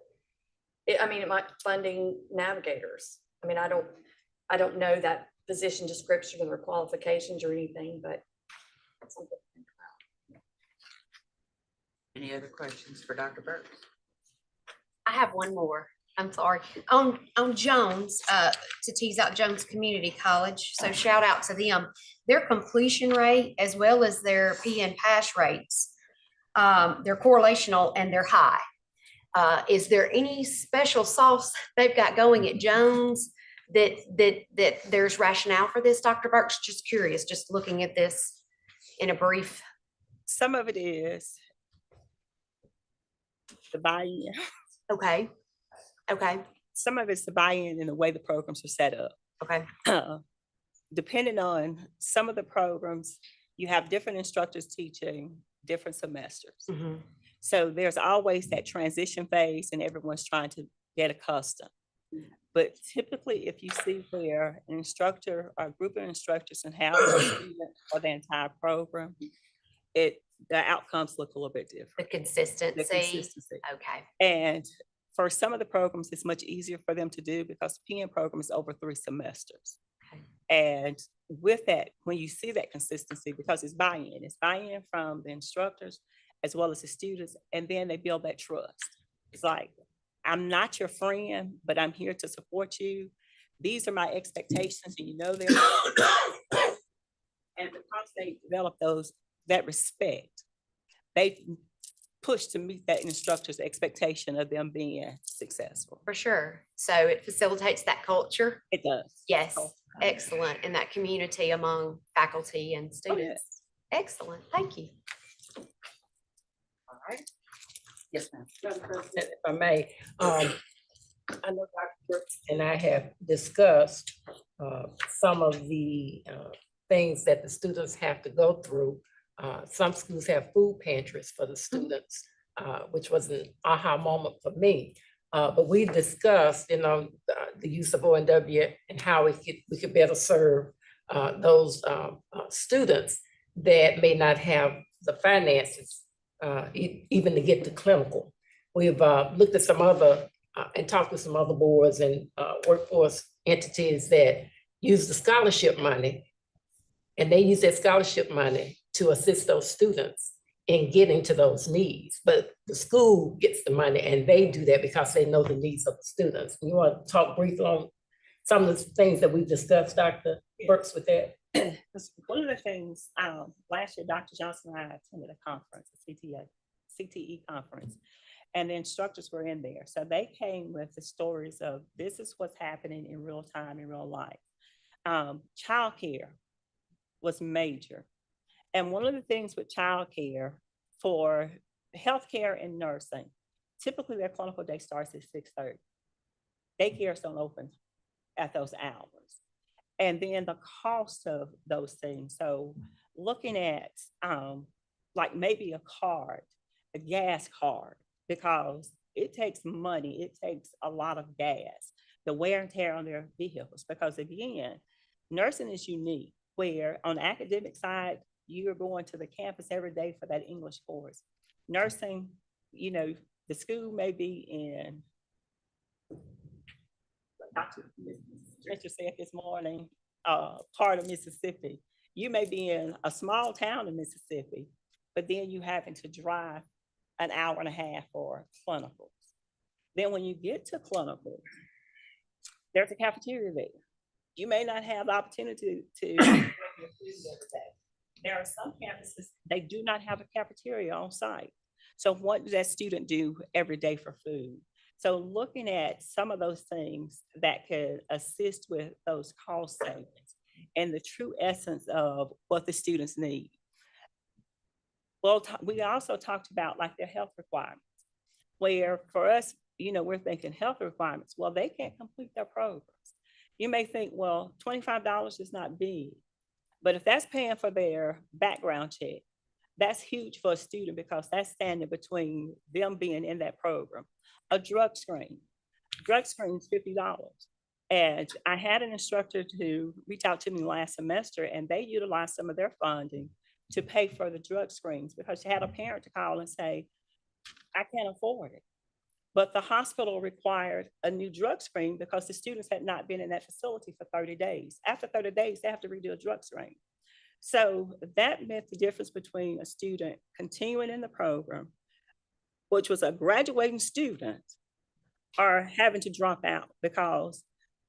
I mean, it might funding navigators. I mean, I don't know that position description or their qualifications or anything, but that's something to think about. Any other questions for Dr. Burks? I have one more. I'm sorry. On Jones, to tease out Jones Community College, so shout out to them. Their completion rate as well as their PN pass rates, they're correlational and they're high. Is there any special sauce they've got going at Jones that there's rationale for this, Dr. Burks? Just curious, just looking at this in a brief. Some of it is the buy-in. Okay. Okay. Some of it's the buy-in and the way the programs are set up. Okay. Depending on some of the programs, you have different instructors teaching different semesters. Mhm. So there's always that transition phase and everyone's trying to get accustomed. But typically, if you see where an instructor or a group of instructors and have a student or the entire program, the outcomes look a little bit different. The consistency. The consistency. Okay. And for some of the programs, it's much easier for them to do because the PN program is over 3 semesters. Okay. And with that, when you see that consistency, because it's buy-in from the instructors as well as the students, and then they build that trust. It's like, I'm not your friend, but I'm here to support you. These are my expectations, and you know them. And because they develop that respect, they push to meet that instructor's expectation of them being successful. For sure. So it facilitates that culture. It does. Yes. Excellent. In that community among faculty and students. Excellent. Thank you. All right. Yes, ma'am. Madam President, if I may, I know Dr. Brooks and I have discussed some of the things that the students have to go through. Some schools have food pantries for the students, which was an aha moment for me. But we discussed, the use of ONW and how we could better serve those students that may not have the finances even to get to clinical. We've looked at some other and talked with some other boards and workforce entities that use the scholarship money, and they use that scholarship money to assist those students in getting to those needs. But the school gets the money and they do that because they know the needs of the students. You want to talk briefly on some of the things that we've discussed, Dr. Burks, with that? One of the things, last year, Dr. Johnson and I attended a conference, a CTE conference, and the instructors were in there. So they came with the stories of this is what's happening in real time, in real life. Childcare was major. And one of the things with childcare for healthcare and nursing, typically their clinical day starts at 6:30. Daycares don't open at those hours. And then the cost of those things. So looking at like maybe a card, a gas card, because it takes money, it takes a lot of gas, the wear and tear on their vehicles. Because again, nursing is unique, where on the academic side, you're going to the campus every day for that English course. Nursing, the school may be in, Dr. Trencher said this morning, part of Mississippi. You may be in a small town in Mississippi, but then you having to drive an hour and a half for clinicals. Then when you get to clinical, there's a cafeteria there. You may not have the opportunity to get your food every day. There are some campuses, they do not have a cafeteria on site. So what does that student do every day for food? So looking at some of those things that could assist with those cost savings and the true essence of what the students need. Well, we also talked about like their health requirements. Where for us, we're thinking health requirements. Well, they can't complete their programs. You may think, well, $25 is not big, but if that's paying for their background check, that's huge for a student because that's standing between them being in that program. A drug screen is $50. And I had an instructor to reach out to me last semester, and they utilized some of their funding to pay for the drug screens because she had a parent to call and say, I can't afford it. But the hospital required a new drug screen because the students had not been in that facility for 30 days. After 30 days, they have to redo a drug screen. So that meant the difference between a student continuing in the program, which was a graduating student, or having to drop out because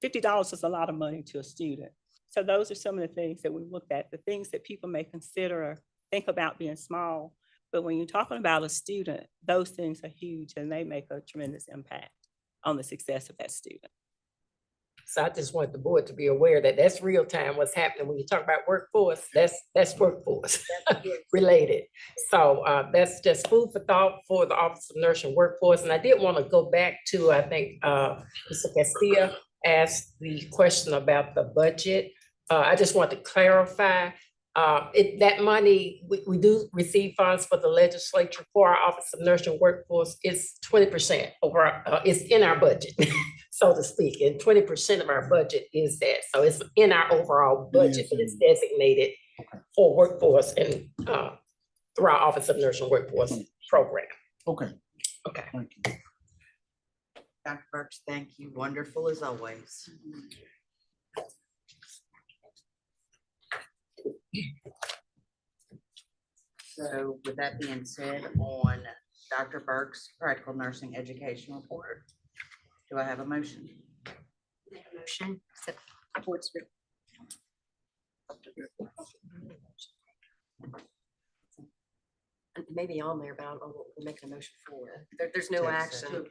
$50 is a lot of money to a student. So those are some of the things that we looked at, the things that people may consider or think about being small. But when you're talking about a student, those things are huge and they make a tremendous impact on the success of that student. So I just want the board to be aware that that's real time what's happening. When you talk about workforce, that's workforce related. So that's just food for thought for the Office of Nurse and Workforce. And I did want to go back to, I think Mr. Castillo asked the question about the budget. I just want to clarify. That money, we do receive funds for the legislature for our Office of Nurse and Workforce. It's 20% over, it's in our budget, so to speak, and 20% of our budget is that. So it's in our overall budget, but it's designated for workforce and through our Office of Nurse and Workforce program. Okay. Okay. Thank you. Dr. Burks, thank you. Wonderful as always. So with that being said, on Dr. Burke's practical nursing education report, do I have a motion? Motion. And maybe on there, but I don't know what we're making a motion for. There's no To action. accept.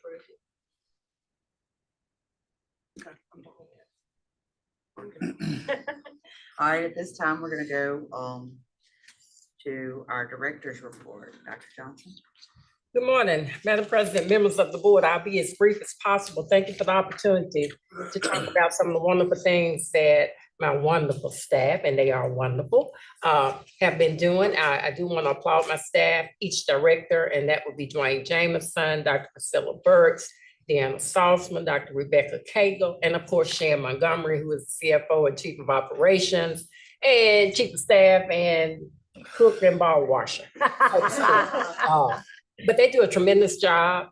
All right, at this time, we're gonna go to our director's report. Dr. Johnson. Good morning, Madam President, members of the board. I'll be as brief as possible. Thank you for the opportunity to talk about some of the wonderful things that my wonderful staff, and they are wonderful, have been doing. I do want to applaud my staff, each director, and that would be Dwayne Jameson, Dr. Priscilla Burks, Deanna Salzman, Dr. Rebecca Cagle, and of course, Shan Montgomery, who is the CFO and Chief of Operations, and Chief of Staff, and cook and ball washer. But they do a tremendous job.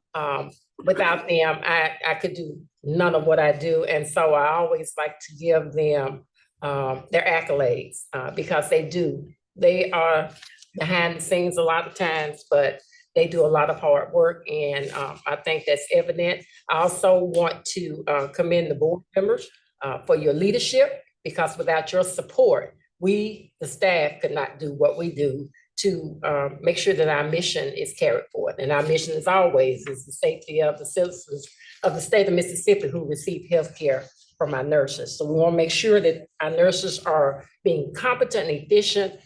Without them, I could do none of what I do. And so I always like to give them their accolades because they do. They are behind the scenes a lot of times, but they do a lot of hard work. And I think that's evident. I also want to commend the board members for your leadership, because without your support, we, the staff, could not do what we do to make sure that our mission is carried forward. And our mission, as always, is the safety of the citizens of the state of Mississippi who receive health care from our nurses. So we want to make sure that our nurses are being competent and efficient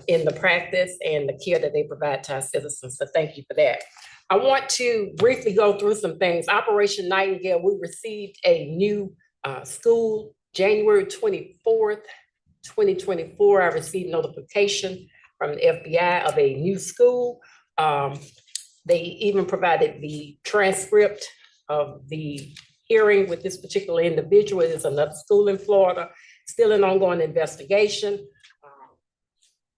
in the practice and the care that they provide to our citizens. So thank you for that. I want to briefly go through some things. Operation Nightingale, we received a new school January 24th, 2024. I received notification from the FBI of a new school. They even provided the transcript of the hearing with this particular individual. It is another school in Florida, still an ongoing investigation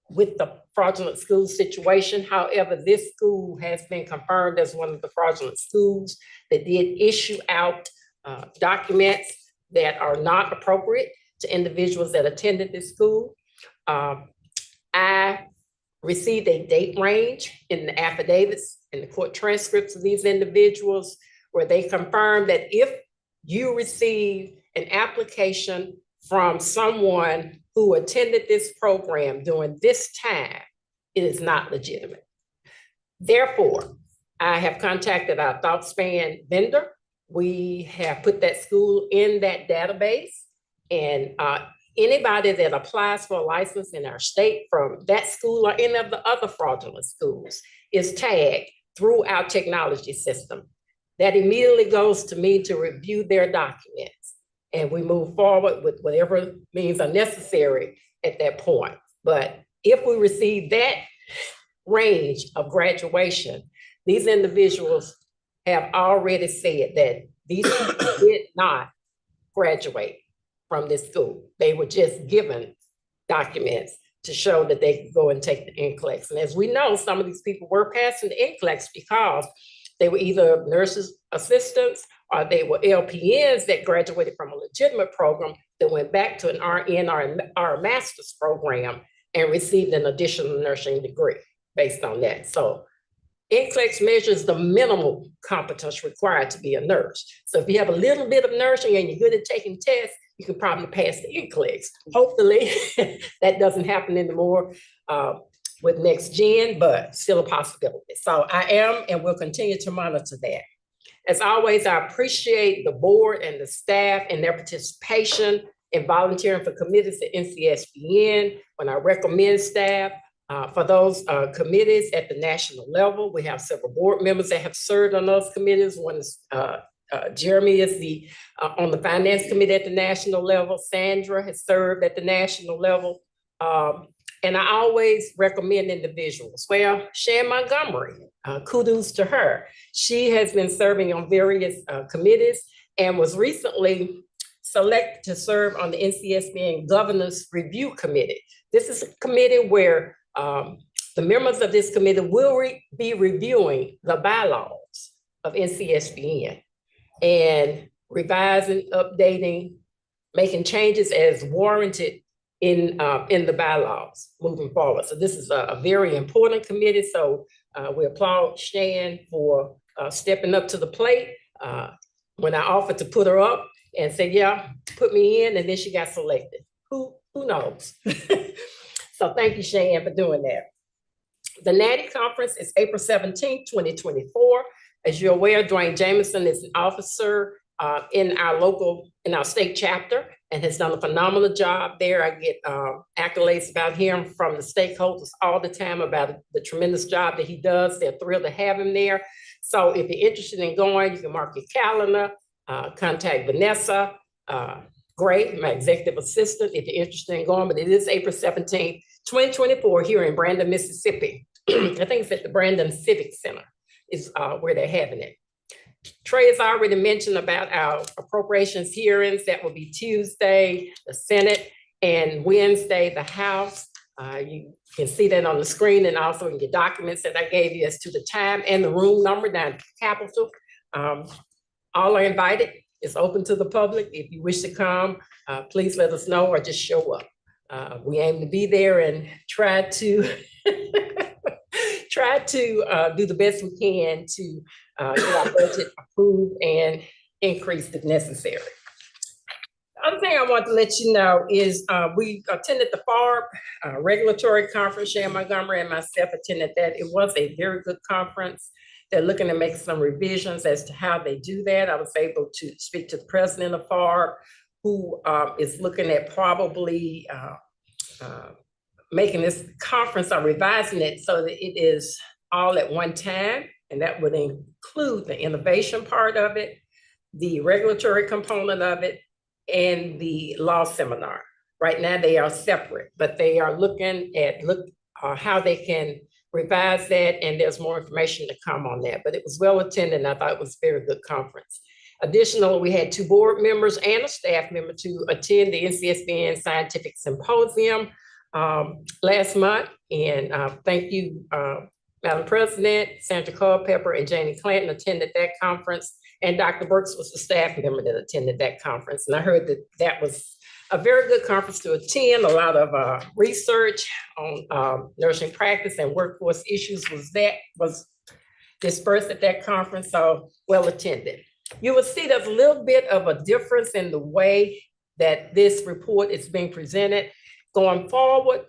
with the fraudulent school situation. However, this school has been confirmed as one of the fraudulent schools that did issue out documents that are not appropriate to individuals that attended this school. I received a date range in the affidavits and the court transcripts of these individuals where they confirmed that if you receive an application from someone who attended this program during this time, it is not legitimate. Therefore, I have contacted our ThoughtSpan vendor. We have put that school in that database, and anybody that applies for a license in our state from that school or any of the other fraudulent schools is tagged through our technology system. That immediately goes to me to review their documents. And we move forward with whatever means are necessary at that point. But if we receive that range of graduation, these individuals have already said that these people did not graduate from this school. They were just given documents to show that they could go and take the NCLEX. And as we know, some of these people were passing the NCLEX because they were either nurses assistants or they were LPNs that graduated from a legitimate program that went back to an RN or a master's program and received an additional nursing degree based on that. So NCLEX measures the minimal competence required to be a nurse. So if you have a little bit of nursing and you're good at taking tests, you can probably pass the NCLEX. Hopefully that doesn't happen anymore with Next Gen, but still a possibility. So I am and will continue to monitor that. As always, I appreciate the board and the staff and their participation in volunteering for committees at NCSBN. When I recommend staff for those committees at the national level, we have several board members that have served on those committees. One is Jeremy is on the finance committee at the national level. Sandra has served at the national level. And I always recommend individuals. Well, Shan Montgomery, kudos to her. She has been serving on various committees and was recently selected to serve on the NCSBN Governance Review Committee. This is a committee where the members of this committee will be reviewing the bylaws of NCSBN and revising, updating, making changes as warranted in the bylaws moving forward. So this is a very important committee. So we applaud Shan for stepping up to the plate. When I offered to put her up and said, yeah, put me in, and then she got selected. Who knows? So thank you, Shan, for doing that. The NATI conference is April 17th, 2024. As you're aware, Dwayne Jameson is an officer in our state chapter and has done a phenomenal job there. I get accolades about him from the stakeholders all the time about the tremendous job that he does. They're thrilled to have him there. So if you're interested in going, you can mark your calendar, contact Vanessa Gray, my executive assistant, if you're interested in going, but it is April 17th, 2024 here in Brandon, Mississippi. I think it's at the Brandon Civic Center is where they're having it. Trey has already mentioned about our appropriations hearings. That will be Tuesday, the Senate, and Wednesday, the House. You can see that on the screen and also in your documents that I gave you as to the time and the room number down at the Capitol. All are invited. It's open to the public. If you wish to come, please let us know or just show up. We aim to be there and try to do the best we can to get our budget approved and increased if necessary. The other thing I want to let you know is we attended the FARB regulatory conference. Shan Montgomery and myself attended that. It was a very good conference. They're looking to make some revisions as to how they do that. I was able to speak to the president of FARB, who is looking at probably making this conference or revising it so that it is all at one time. And that would include the innovation part of it, the regulatory component of it, and the law seminar. Right now they are separate, but they are looking at how they can revise that, and there's more information to come on that. But it was well attended, and I thought it was a very good conference. Additionally, we had 2 board members and a staff member to attend the NCSBN Scientific Symposium last month. And thank you, Madam President. Sandra Culpepper and Janie Clanton attended that conference, and Dr. Burks was the staff member that attended that conference. And I heard that that was a very good conference to attend. A lot of research on nursing practice and workforce issues was dispersed at that conference, so well attended. You will see there's a little bit of a difference in the way that this report is being presented. Going forward,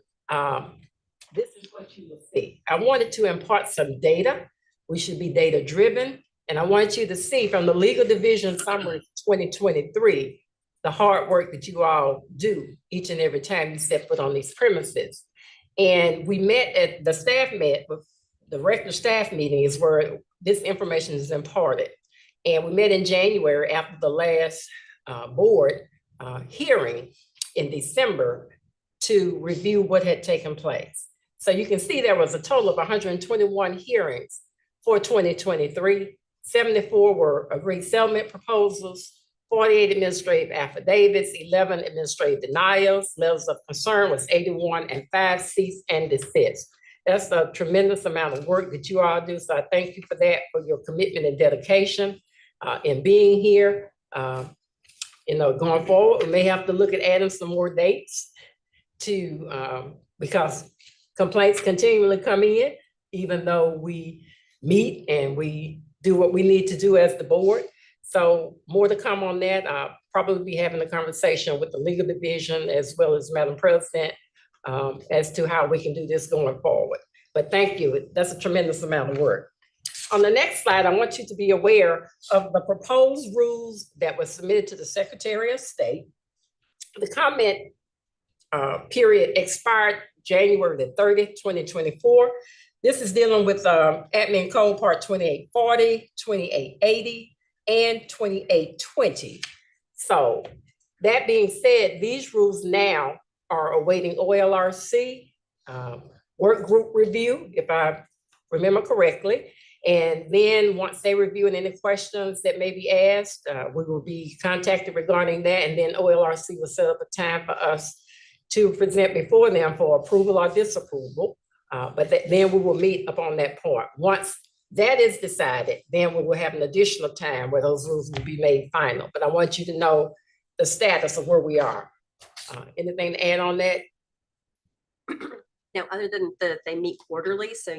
this is what you will see. I wanted to impart some data. We should be data driven. And I want you to see from the Legal Division Summary 2023, the hard work that you all do each and every time you step foot on these premises. And the staff met with the regular staff meeting is where this information is imparted. And we met in January after the last board hearing in December to review what had taken place. So you can see there was a total of 121 hearings for 2023. 74 were agreed settlement proposals, 48 administrative affidavits, 11 administrative denials, letters of concern was 81, and 5 cease and desist. That's a tremendous amount of work that you all do. So I thank you for that, for your commitment and dedication in being here. Going forward, we may have to look at adding some more dates because complaints continually come in, even though we meet and we do what we need to do as the board. So more to come on that. I'll probably be having a conversation with the legal division as well as Madam President as to how we can do this going forward. But thank you. That's a tremendous amount of work. On the next slide, I want you to be aware of the proposed rules that were submitted to the Secretary of State. The comment period expired January the 30th, 2024. This is dealing with Admin Code Part 2840, 2880, and 2820. So that being said, these rules now are awaiting OLRC work group review, if I remember correctly. And then once they review and any questions that may be asked, we will be contacted regarding that. And then OLRC will set up a time for us to present before them for approval or disapproval. Then we will meet upon that point. Once that is decided, then we will have an additional time where those rules will be made final. But I want you to know the status of where we are. Anything to add on that? Now, other than that they meet quarterly, so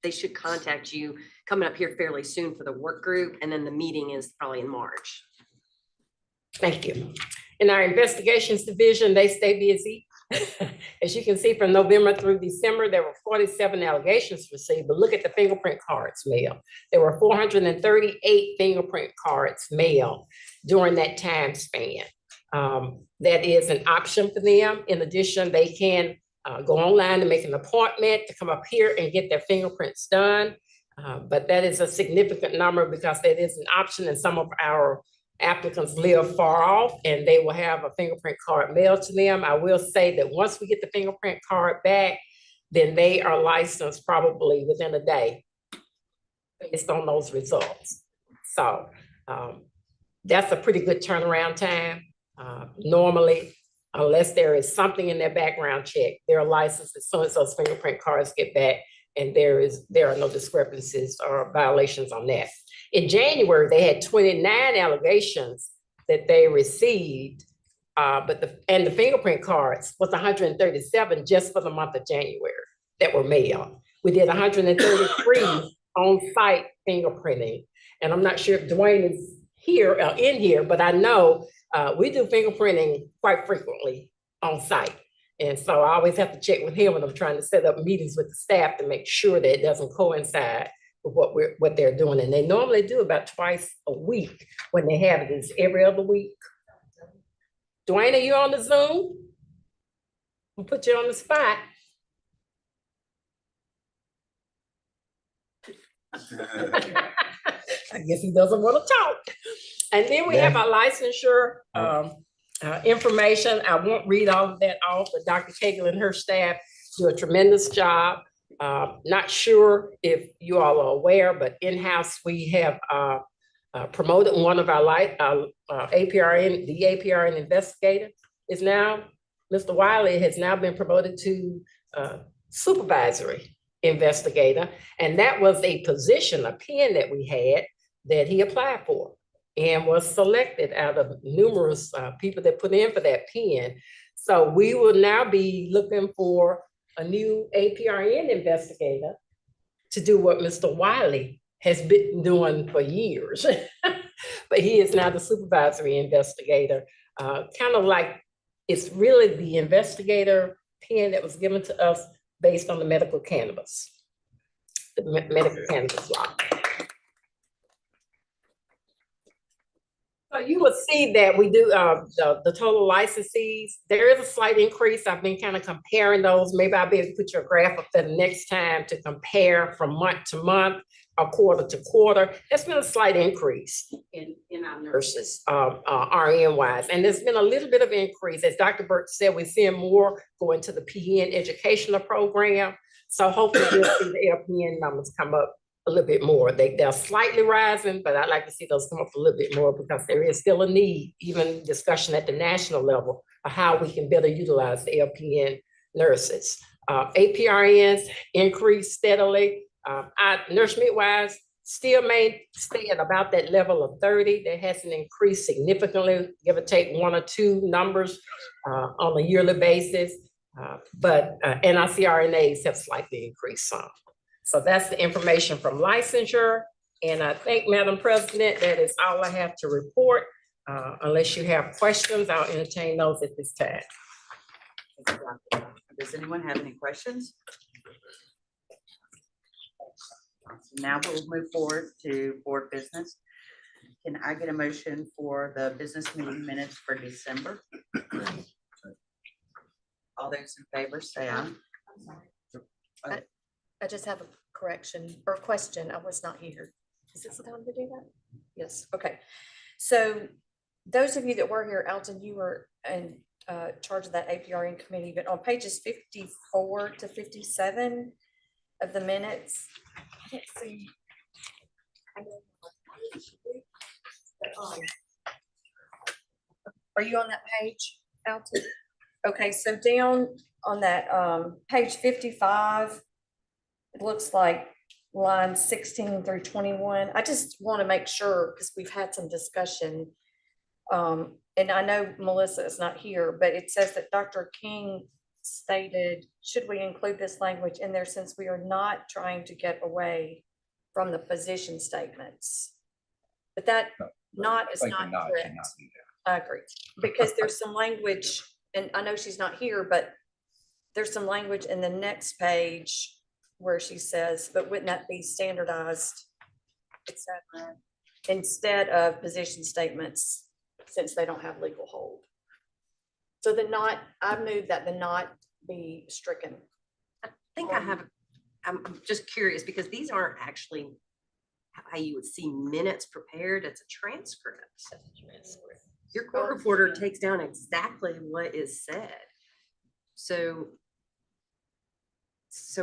they should contact you coming up here fairly soon for the work group, and then the meeting is probably in March. Thank you. In our investigations division, they stay busy. As you can see, from November through December, there were 47 allegations received, but look at the fingerprint cards mailed. There were 438 fingerprint cards mailed during that time span. That is an option for them. In addition, they can go online and make an appointment to come up here and get their fingerprints done. But that is a significant number because that is an option, and some of our applicants live far off and they will have a fingerprint card mailed to them. I will say that once we get the fingerprint card back, then they are licensed probably within a day based on those results. So that's a pretty good turnaround time. Normally, unless there is something in their background check, they're licensed as soon as those fingerprint cards get back, and there are no discrepancies or violations on that. In January, they had 29 allegations that they received, and the fingerprint cards was 137 just for the month of January that were mailed. We did 133 on-site fingerprinting, and I'm not sure if Dwayne is here in here, but I know we do fingerprinting quite frequently on site. And so I always have to check with him when I'm trying to set up meetings with the staff to make sure that it doesn't coincide with what they're doing. And they normally do about twice a week. When they have it, it's every other week. Dwayne, are you on the Zoom? We'll put you on the spot. I guess he doesn't want to talk. And then we have our licensure information. I won't read all of that off, but Dr. Cagle and her staff do a tremendous job. Not sure if you all are aware, but in-house we have promoted one of our APRN, the APRN investigator is now, Mr. Wiley has now been promoted to supervisory investigator. And that was a position, a pen that we had that he applied for and was selected out of numerous people that put in for that pen. So we will now be looking for a new APRN investigator to do what Mr. Wiley has been doing for years. But he is now the supervisory investigator, kind of like it's really the investigator pen that was given to us based on the medical cannabis, medical cannabis law. So you will see that we do, the total licensees, there is a slight increase. I've been kind of comparing those. Maybe I'll be able to put your graph up there next time to compare from month to month or quarter to quarter. There's been a slight increase in our nurses, RN wise. And there's been a little bit of increase. As Dr. Burke said, we're seeing more go into the PN educational program. So hopefully we'll see the LPN numbers come up a little bit more. They're slightly rising, but I'd like to see those come up a little bit more because there is still a need, even discussion at the national level of how we can better utilize the LPN nurses. APRNs increase steadily. Nurse midwives still may stay at about that level of 30. That hasn't increased significantly, give or take 1 or 2 numbers on a yearly basis. But NICRNAs have slightly increased some. So that's the information from licensure. And I think, Madam President, that is all I have to report. Unless you have questions, I'll entertain those at this time. Does anyone have any questions? Now we'll move forward to board business. Can I get a motion for the business meeting minutes for December? All those in favor, say aye. I just have a correction or question. I was not here. Is this the time to do that? Yes, okay. So those of you that were here, Alton, you were in charge of that APRN committee, but on pages 54 to 57 of the minutes, I can't see. Are you on that page, Alton? Okay, so down on that page 55, it looks like lines 16 through 21. I just want to make sure because we've had some discussion. And I know Melissa is not here, but it says that Dr. King stated, should we include this language in there since we are not trying to get away from the position statements? But that not is not correct. I agree, because there's some language, and I know she's not here, but there's some language in the next page where she says, but wouldn't that be standardized, et cetera, instead of position statements, since they don't have legal hold? So the not, I moved that the not be stricken. I think I'm just curious because these aren't actually how you would see minutes prepared. It's a transcript. Your court reporter takes down exactly what is said. So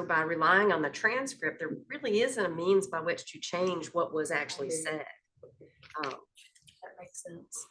by relying on the transcript, there really isn't a means by which to change what was actually said. That makes sense.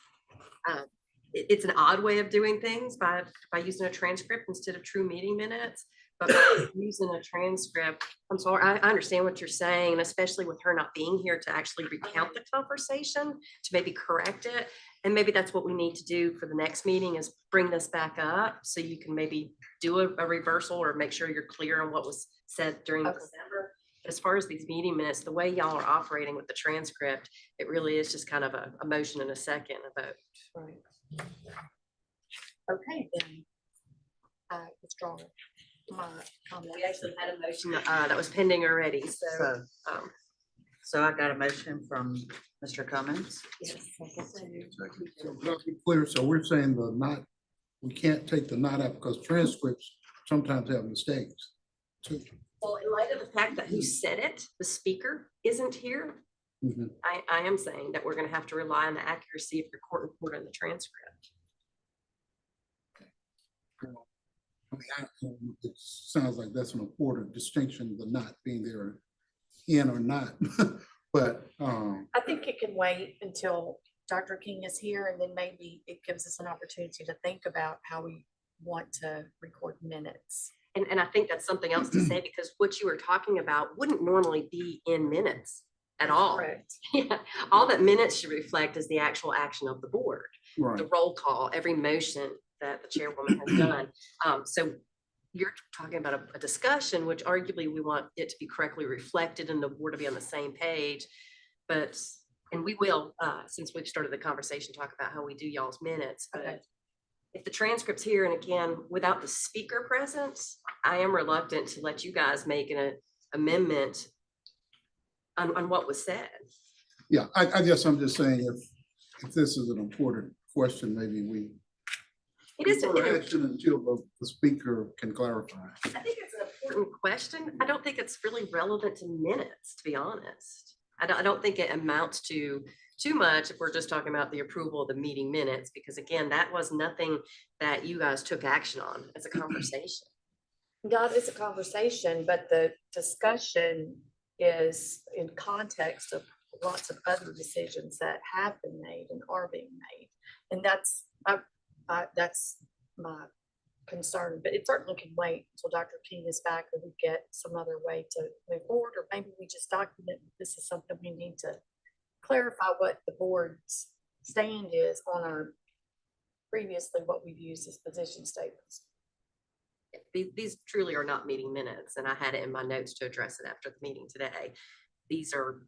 It's an odd way of doing things by using a transcript instead of true meeting minutes. But by using a transcript, I'm sorry, I understand what you're saying, and especially with her not being here to actually recount the conversation, to maybe correct it. And maybe that's what we need to do for the next meeting is bring this back up so you can maybe do a reversal or make sure you're clear on what was said during December. But as far as these meeting minutes, the way y'all are operating with the transcript, it really is just kind of a motion and a second, a vote. Right. Okay, then I withdraw my comment. We actually had a motion that was pending already, so. So I got a motion from Mr. Cummins. Yes. So let's be clear, so we're saying the not, we can't take the not out because transcripts sometimes have mistakes too. Well, in light of the fact that who said it, the speaker isn't here, Mhm. I am saying that we're gonna have to rely on the accuracy of your court report and the transcript. I mean, it sounds like that's an important distinction, the not being there in or not, but I think it can wait until Dr. King is here, and then maybe it gives us an opportunity to think about how we want to record minutes. And I think that's something else to say because what you were talking about wouldn't normally be in minutes at all. Correct. Yeah, all that minutes should reflect is the actual action of the board, right. the roll call, every motion that the chairwoman has done. So you're talking about a discussion, which arguably we want it to be correctly reflected and the board to be on the same page. But, and we will, since we've started the conversation, talk about how we do y'all's minutes. But Okay. if the transcript's here, and again, without the speaker presence, I am reluctant to let you guys make an amendment on what was said. Yeah, I guess I'm just saying if this is an important question, maybe we It is, defer action until the speaker can clarify. I think it's an important question. I don't think it's really relevant to minutes, to be honest. I don't think it amounts to too much if we're just talking about the approval of the meeting minutes, because again, that was nothing that you guys took action on. It's a conversation. God, it's a conversation, but the discussion is in context of lots of other decisions that have been made and are being made. And that's my concern, but it certainly can wait until Dr. King is back and we get some other way to move forward, or maybe we just document this is something we need to clarify what the board's stand is on our previously what we've used as position statements. These truly are not meeting minutes, and I had it in my notes to address it after the meeting today. These are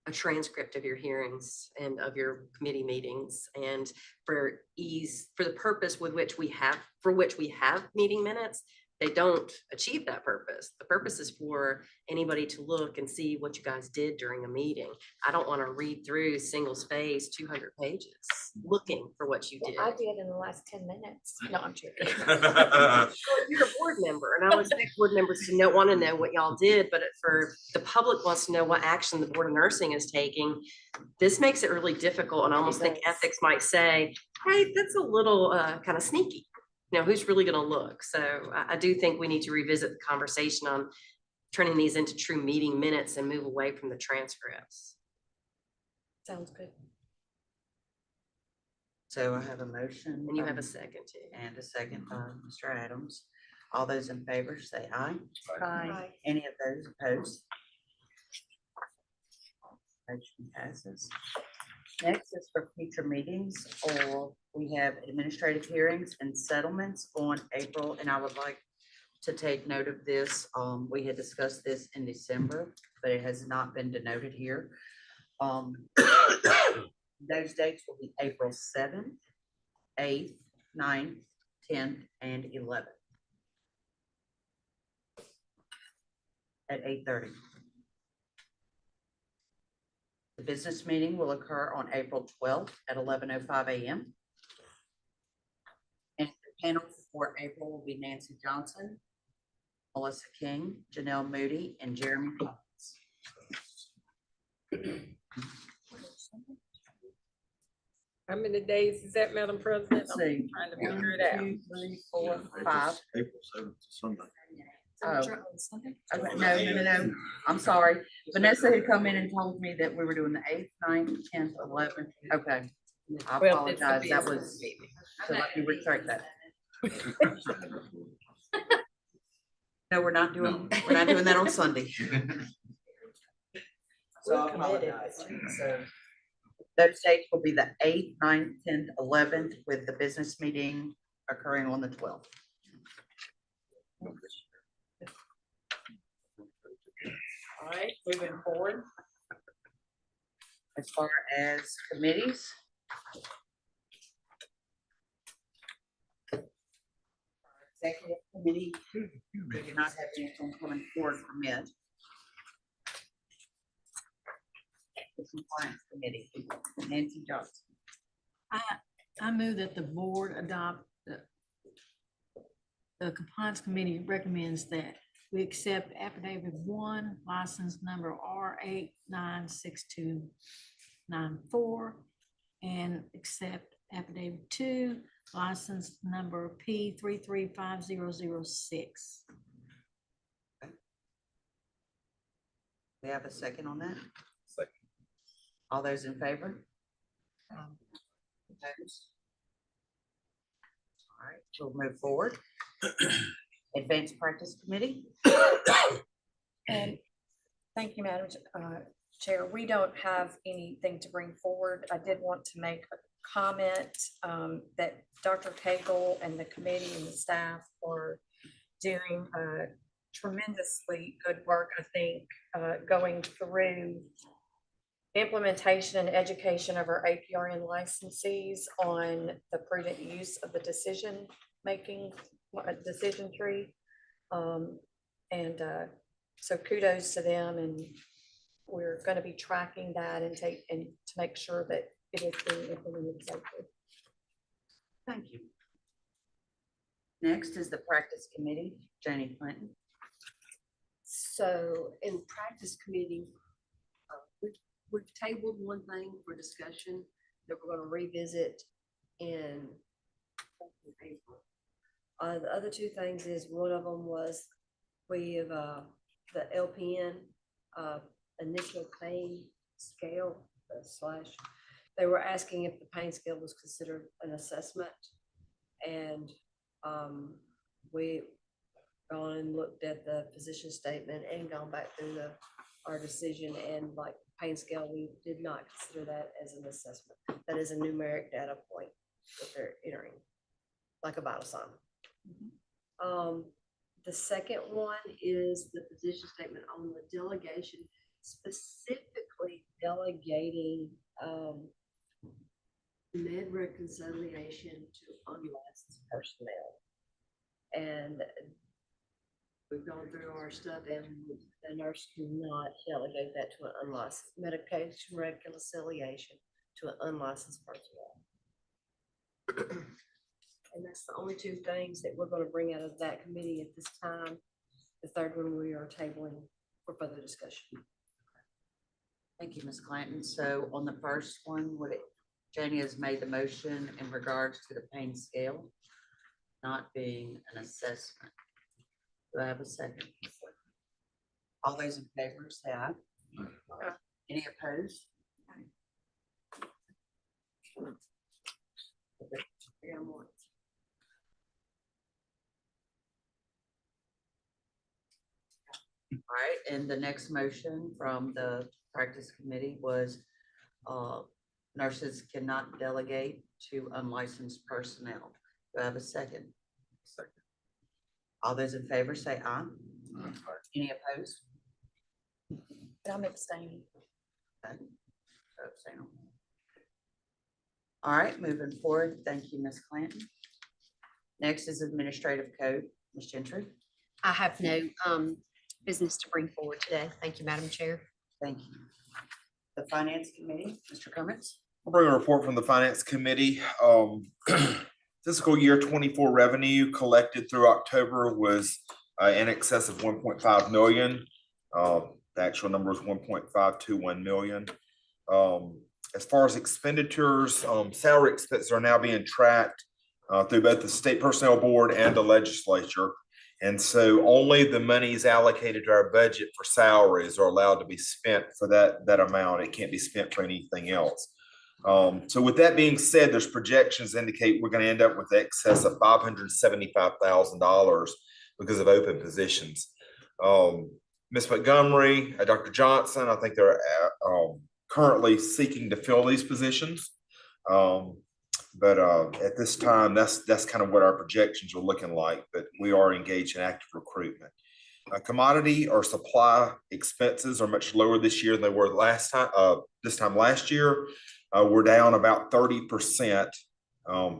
a transcript of your hearings and of your committee meetings, and for ease, for the purpose with which we have, meeting minutes, they don't achieve that purpose. The purpose is for anybody to look and see what you guys did during a meeting. I don't want to read through single space, 200 pages, looking for what you did. I did in the last 10 minutes. No, I'm joking. Well, you're a board member, and I would expect board members to want to know what y'all did, but for the public wants to know what action the Board of Nursing is taking. This makes it really difficult, and I almost think ethics might say, hey, that's a little kind of sneaky. You know, who's really going to look? So I do think we need to revisit the conversation on turning these into true meeting minutes and move away from the transcripts. Sounds good. So I have a motion. And you have a second too. And a second by Mr. Adams. All those in favor say aye. Aye. Any of those opposed? Motion passes. Next is for future meetings, or we have administrative hearings and settlements on April, and I would like to take note of this. We had discussed this in December, but it has not been denoted here. Those dates will be April 7th, 8th, 9th, 10th, and 11th at 8:30. The business meeting will occur on April 12th at 11:05 a.m. And the panel for April will be Nancy Johnson, Melissa King, Janelle Moody, and Jeremy Collins. How many days is that, Madam President? Let's see. I'm trying to 1, figure it out. 2, 3, 4, 5. April 7th, Sunday. Oh. Okay, no. I'm sorry. Vanessa had come in and told me that we were doing the 8th, 9th, 10th, 11th. Okay. I Well, it's the apologize. That business was, meeting. so let me retract that. No, we're not doing that on Sunday. So I apologize. So those dates will be the 8th, 9th, 10th, 11th, with the business meeting occurring on the 12th. All right, moving forward. As far as committees. Executive committee, we do not have anything coming forward from it. The compliance committee, Nancy Johnson. I move that the board adopt the compliance committee recommends that we accept affidavit 1, license number R896294, and accept affidavit 2, license number P335006. We have a second on that? Second. All those in favor? Opposed? All right, we'll move forward. Advanced Practice Committee. And thank you, Madam Chair. We don't have anything to bring forward. I did want to make a comment that Dr. Cagle and the committee and the staff are doing tremendously good work, I think, going through implementation and education of our APRN licensees on the prudent use of the decision-making decision tree. So kudos to them, and we're going to be tracking that and to make sure that it is being implemented safely. Thank you. Next is the practice committee, Janie Clinton. So in practice committee, we've tabled one thing for discussion that we're gonna revisit in April. The other two things is, one of them was we have, the LPN, initial pain scale they were asking if the pain scale was considered an assessment. And, we gone and looked at the position statement and gone back through our decision, and like pain scale, we did not consider that as an assessment. That is a numeric data point that they're entering, like a vital sign. The second one is the position statement on the delegation, specifically delegating med reconciliation to unlicensed personnel. And we've gone through our stuff, and the nurse cannot delegate that to an unlicensed medication reconciliation to an unlicensed personnel. And that's the only two things that we're going to bring out of that committee at this time. The third one we are tabling for further discussion. Thank you, Ms. Clanton. So on the first one, Janie has made the motion in regards to the pain scale not being an assessment. Do I have a second? All those in favor say aye. Any opposed? All right, and the next motion from the practice committee was nurses cannot delegate to unlicensed personnel. Do I have a second? Second. All those in favor say aye. Any opposed? I'm abstaining. Okay. So abstain on that. All right, moving forward. Thank you, Ms. Clanton. Next is administrative code, Ms. Gentry. I have no business to bring forward today. Thank you, Madam Chair. Thank you. The finance committee, Mr. Cummings. I'll bring a report from the finance committee. Fiscal year 24 revenue collected through October was in excess of 1.5 million. The actual number is 1.521 million. As far as expenditures, salary expenses are now being tracked through both the state personnel board and the legislature. And so only the monies allocated to our budget for salaries are allowed to be spent for that amount. It can't be spent for anything else. So with that being said, there's projections indicate we're going to end up with excess of $575,000 because of open positions. Ms. Montgomery, Dr. Johnson, I think they're currently seeking to fill these positions. But at this time, that's kind of what our projections are looking like, but we are engaged in active recruitment. Commodity or supply expenses are much lower this year than they were this time last year. We're down about 30%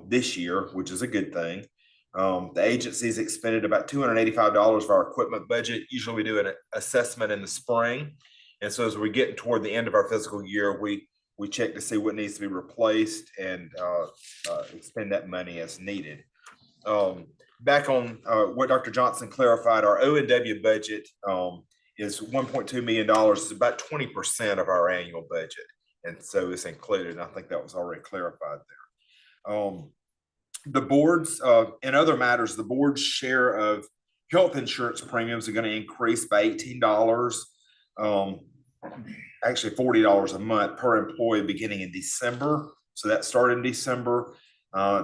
this year, which is a good thing. The agency's expended about $285 of our equipment budget. Usually we do an assessment in the spring. And so as we're getting toward the end of our fiscal year, we check to see what needs to be replaced and expend that money as needed. Back on what Dr. Johnson clarified, our O&W budget is $1.2 million. It's about 20% of our annual budget. And so it's included. And I think that was already clarified there. The boards, in other matters, the board's share of health insurance premiums are going to increase by $18. Actually $40 a month per employee beginning in December. So that started in December.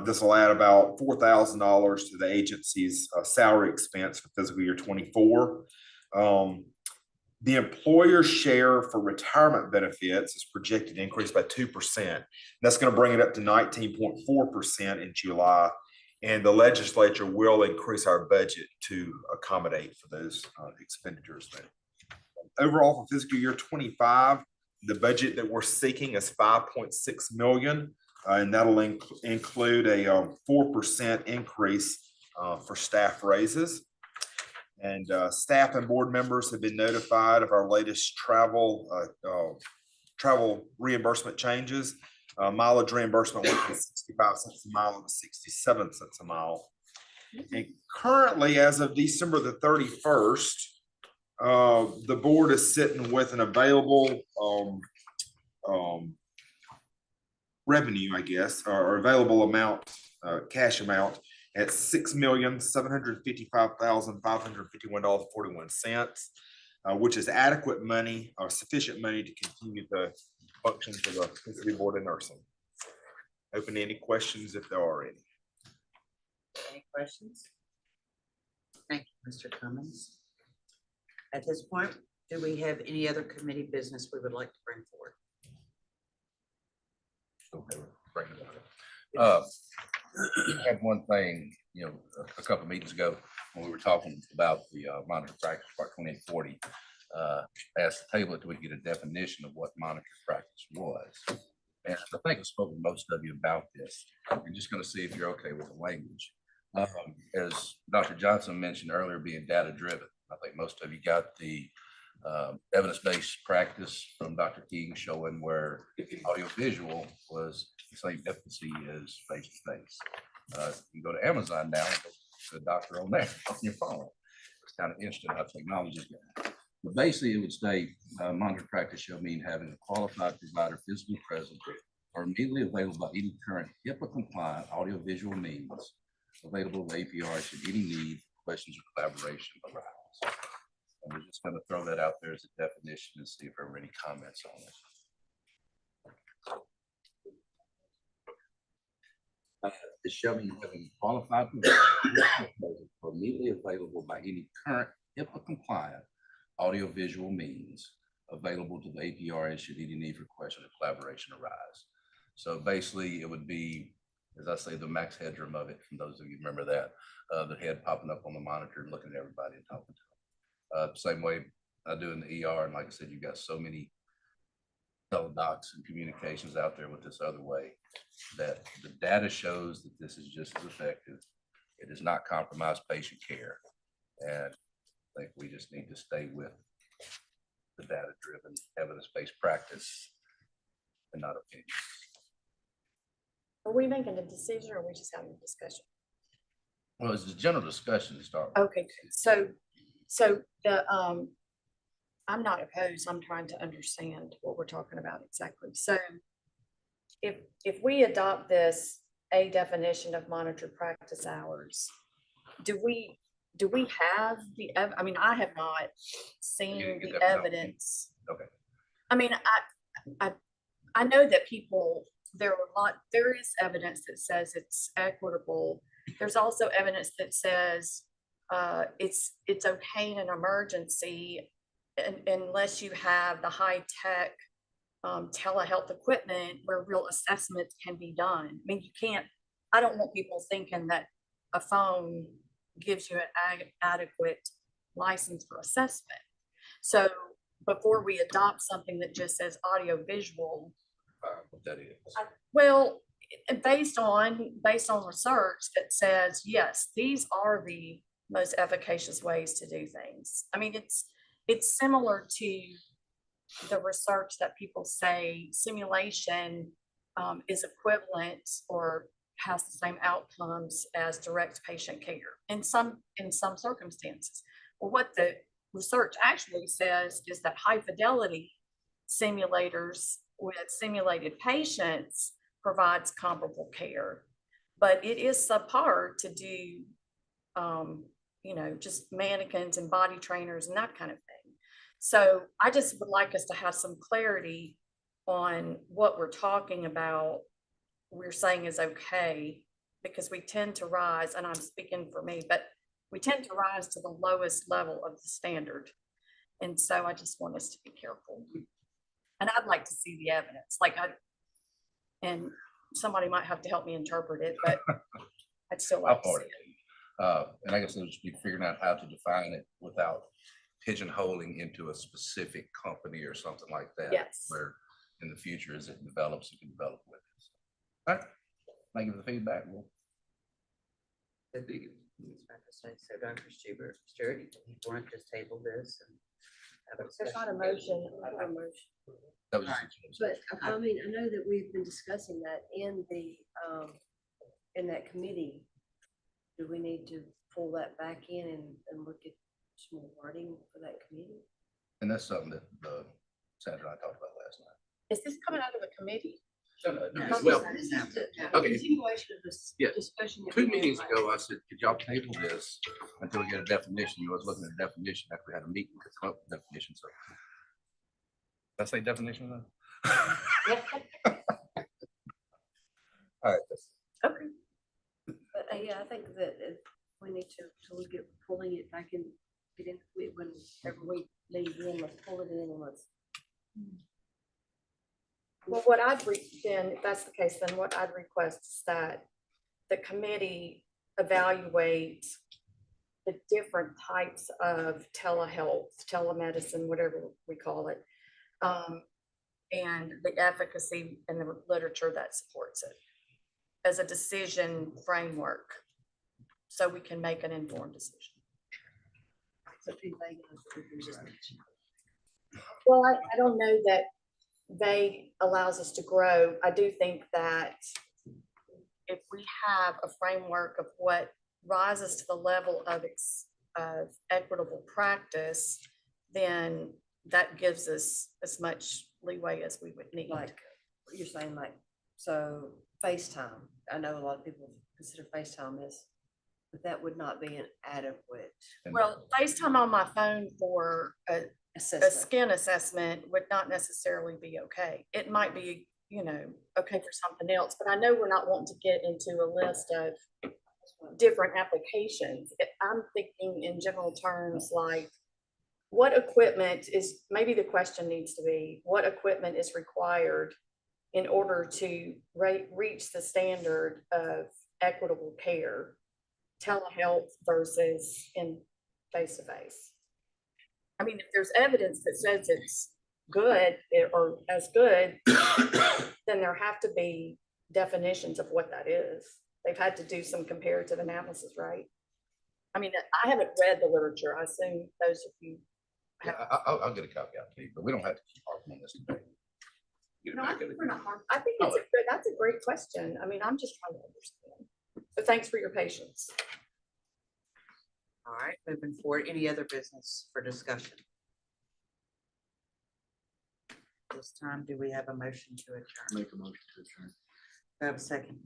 This will add about $4,000 to the agency's salary expense for fiscal year 24. The employer share for retirement benefits is projected to increase by 2%. That's going to bring it up to 19.4% in July. And the legislature will increase our budget to accommodate for those expenditures there. Overall, for fiscal year 25, the budget that we're seeking is $5.6 million, and that'll include a 4% increase for staff raises. And staff and board members have been notified of our latest travel reimbursement changes. Mileage reimbursement went from 65 cents a mile to 67 cents a mile. And currently, as of December the 31st, the board is sitting with an available revenue, I guess, or available amount, cash amount at $6,755,551.41, which is adequate money or sufficient money to continue the functions of the Mississippi Board of Nursing. Open to any questions if there are any. Any questions? Thank you, Mr. Cummins. At this point, do we have any other committee business we would like to bring forward? Okay, bring it on. I had one thing, a couple of meetings ago, when we were talking about the monitored practice part 2840, asked the table, do we get a definition of what monitored practice was? And I think I've spoken to most of you about this. I'm just going to see if you're okay with the language. As Dr. Johnson mentioned earlier, being data driven, I think most of you got the evidence-based practice from Dr. King showing where audiovisual was the same efficacy as face-to-face. You go to Amazon now, and go to the doctor on there on your phone. It's kind of instant how technology is going. But basically, it would state monitored practice shall mean having a qualified provider physically present or immediately available by any current HIPAA-compliant audiovisual means available to APR should any need, questions, or collaboration arise. And we're just going to throw that out there as a definition and see if there are any comments on it. It shall be having qualified provider or immediately available by any current HIPAA-compliant audiovisual means available to the APRN should any need for question or collaboration arise. So basically, it would be, as I say, the max headroom of it. From those of you who remember that, the head popping up on the monitor and looking at everybody and talking to them. Same way I do in the ER. And like I said, you got so many teledocs and communications out there with this other way that the data shows that this is just as effective. It does not compromise patient care. And I think we just need to stay with the data-driven, evidence-based practice and not opinions. Are we making a decision or are we just having a discussion? Well, it's a general discussion to start with. Okay, good. So the, I'm not opposed. I'm trying to understand what we're talking about exactly. So if we adopt this, a definition of monitored practice hours, do we have the, I mean, I have not seen the evidence. Okay. I mean, I know that people, there is evidence that says it's equitable. There's also evidence that says it's okay in an emergency unless you have the high tech telehealth equipment where real assessments can be done. I mean, you can't, I don't want people thinking that a phone gives you an adequate license for assessment. So before we adopt something that just says audio visual, What that is. well, based on research that says, yes, these are the most efficacious ways to do things. I mean, it's similar to the research that people say simulation is equivalent or has the same outcomes as direct patient care in some circumstances. Well, what the research actually says is that high fidelity simulators with simulated patients provides comparable care, but it is subpar to do, just mannequins and body trainers and that kind of thing. So I just would like us to have some clarity on what we're talking about. We're saying is okay, because we tend to rise, and I'm speaking for me, but we tend to rise to the lowest level of the standard. And so I just want us to be careful. And I'd like to see the evidence, and somebody might have to help me interpret it, but I'd still like to see it. And I guess it'll just be figuring out how to define it without pigeonholing into a specific company or something like that. Yes. Where in the future, as it develops, it can develop with it. All right. Thank you for the feedback. So Dr. Stewart, you want to just table this and have a There's not discussion. a motion. Not a motion. That was Alright. But I mean, I know that we've been discussing that in that committee. Do we need to pull that back in and look at some more wording for that committee? And that's something that Sandra and I talked about last night. Is this coming out of a committee? Well, This is a okay. continuation of this Yeah. discussion. that 2 we had meetings last ago, I said, could y'all table this until we get a definition? You was looking at a definition after we had a meeting to come up with a definition, so. Did I say definition? Then? All right, Okay. But yeah, I think that we need to look at pulling it back in, get into it whenever we leave in, let's pull it in and let's. Well, what then, if that's the case, then what I'd request is that the committee evaluate the different types of telehealth, telemedicine, whatever we call it, and the efficacy and the literature that supports it as a decision framework, so we can make an informed decision. Well, I don't know that they allows us to grow. I do think that if we have a framework of what rises to the level of equitable practice, then that gives us as much leeway as we would need. Like, you're saying like, so FaceTime, I know a lot of people consider FaceTime as, but that would not be an adequate Well, FaceTime on my phone for a assessment. skin assessment would not necessarily be okay. It might be, okay for something else, but I know we're not wanting to get into a list of different applications. I'm thinking in general terms, like what equipment maybe the question needs to be, what equipment is required in order to reach the standard of equitable care, telehealth versus in face-to-face? I mean, if there's evidence that says it's good or as good, then there have to be definitions of what that is. They've had to do some comparative analysis, right? I mean, I haven't read the literature. I assume those of you. Yeah, I'll get a copy out to you, but we don't have to keep arguing this today. Get it No, I back think at it. we're not I think that's a great question. I mean, I'm just trying to understand. So thanks for your patience. All right, moving forward, any other business for discussion? This time, do we have a motion to adjourn? Make a motion to adjourn. Do I have a second?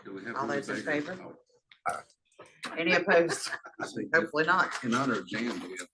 Do we have? All any those in favor? Oh, Any opposed? I say, Hopefully not. in honor of Jan, do we have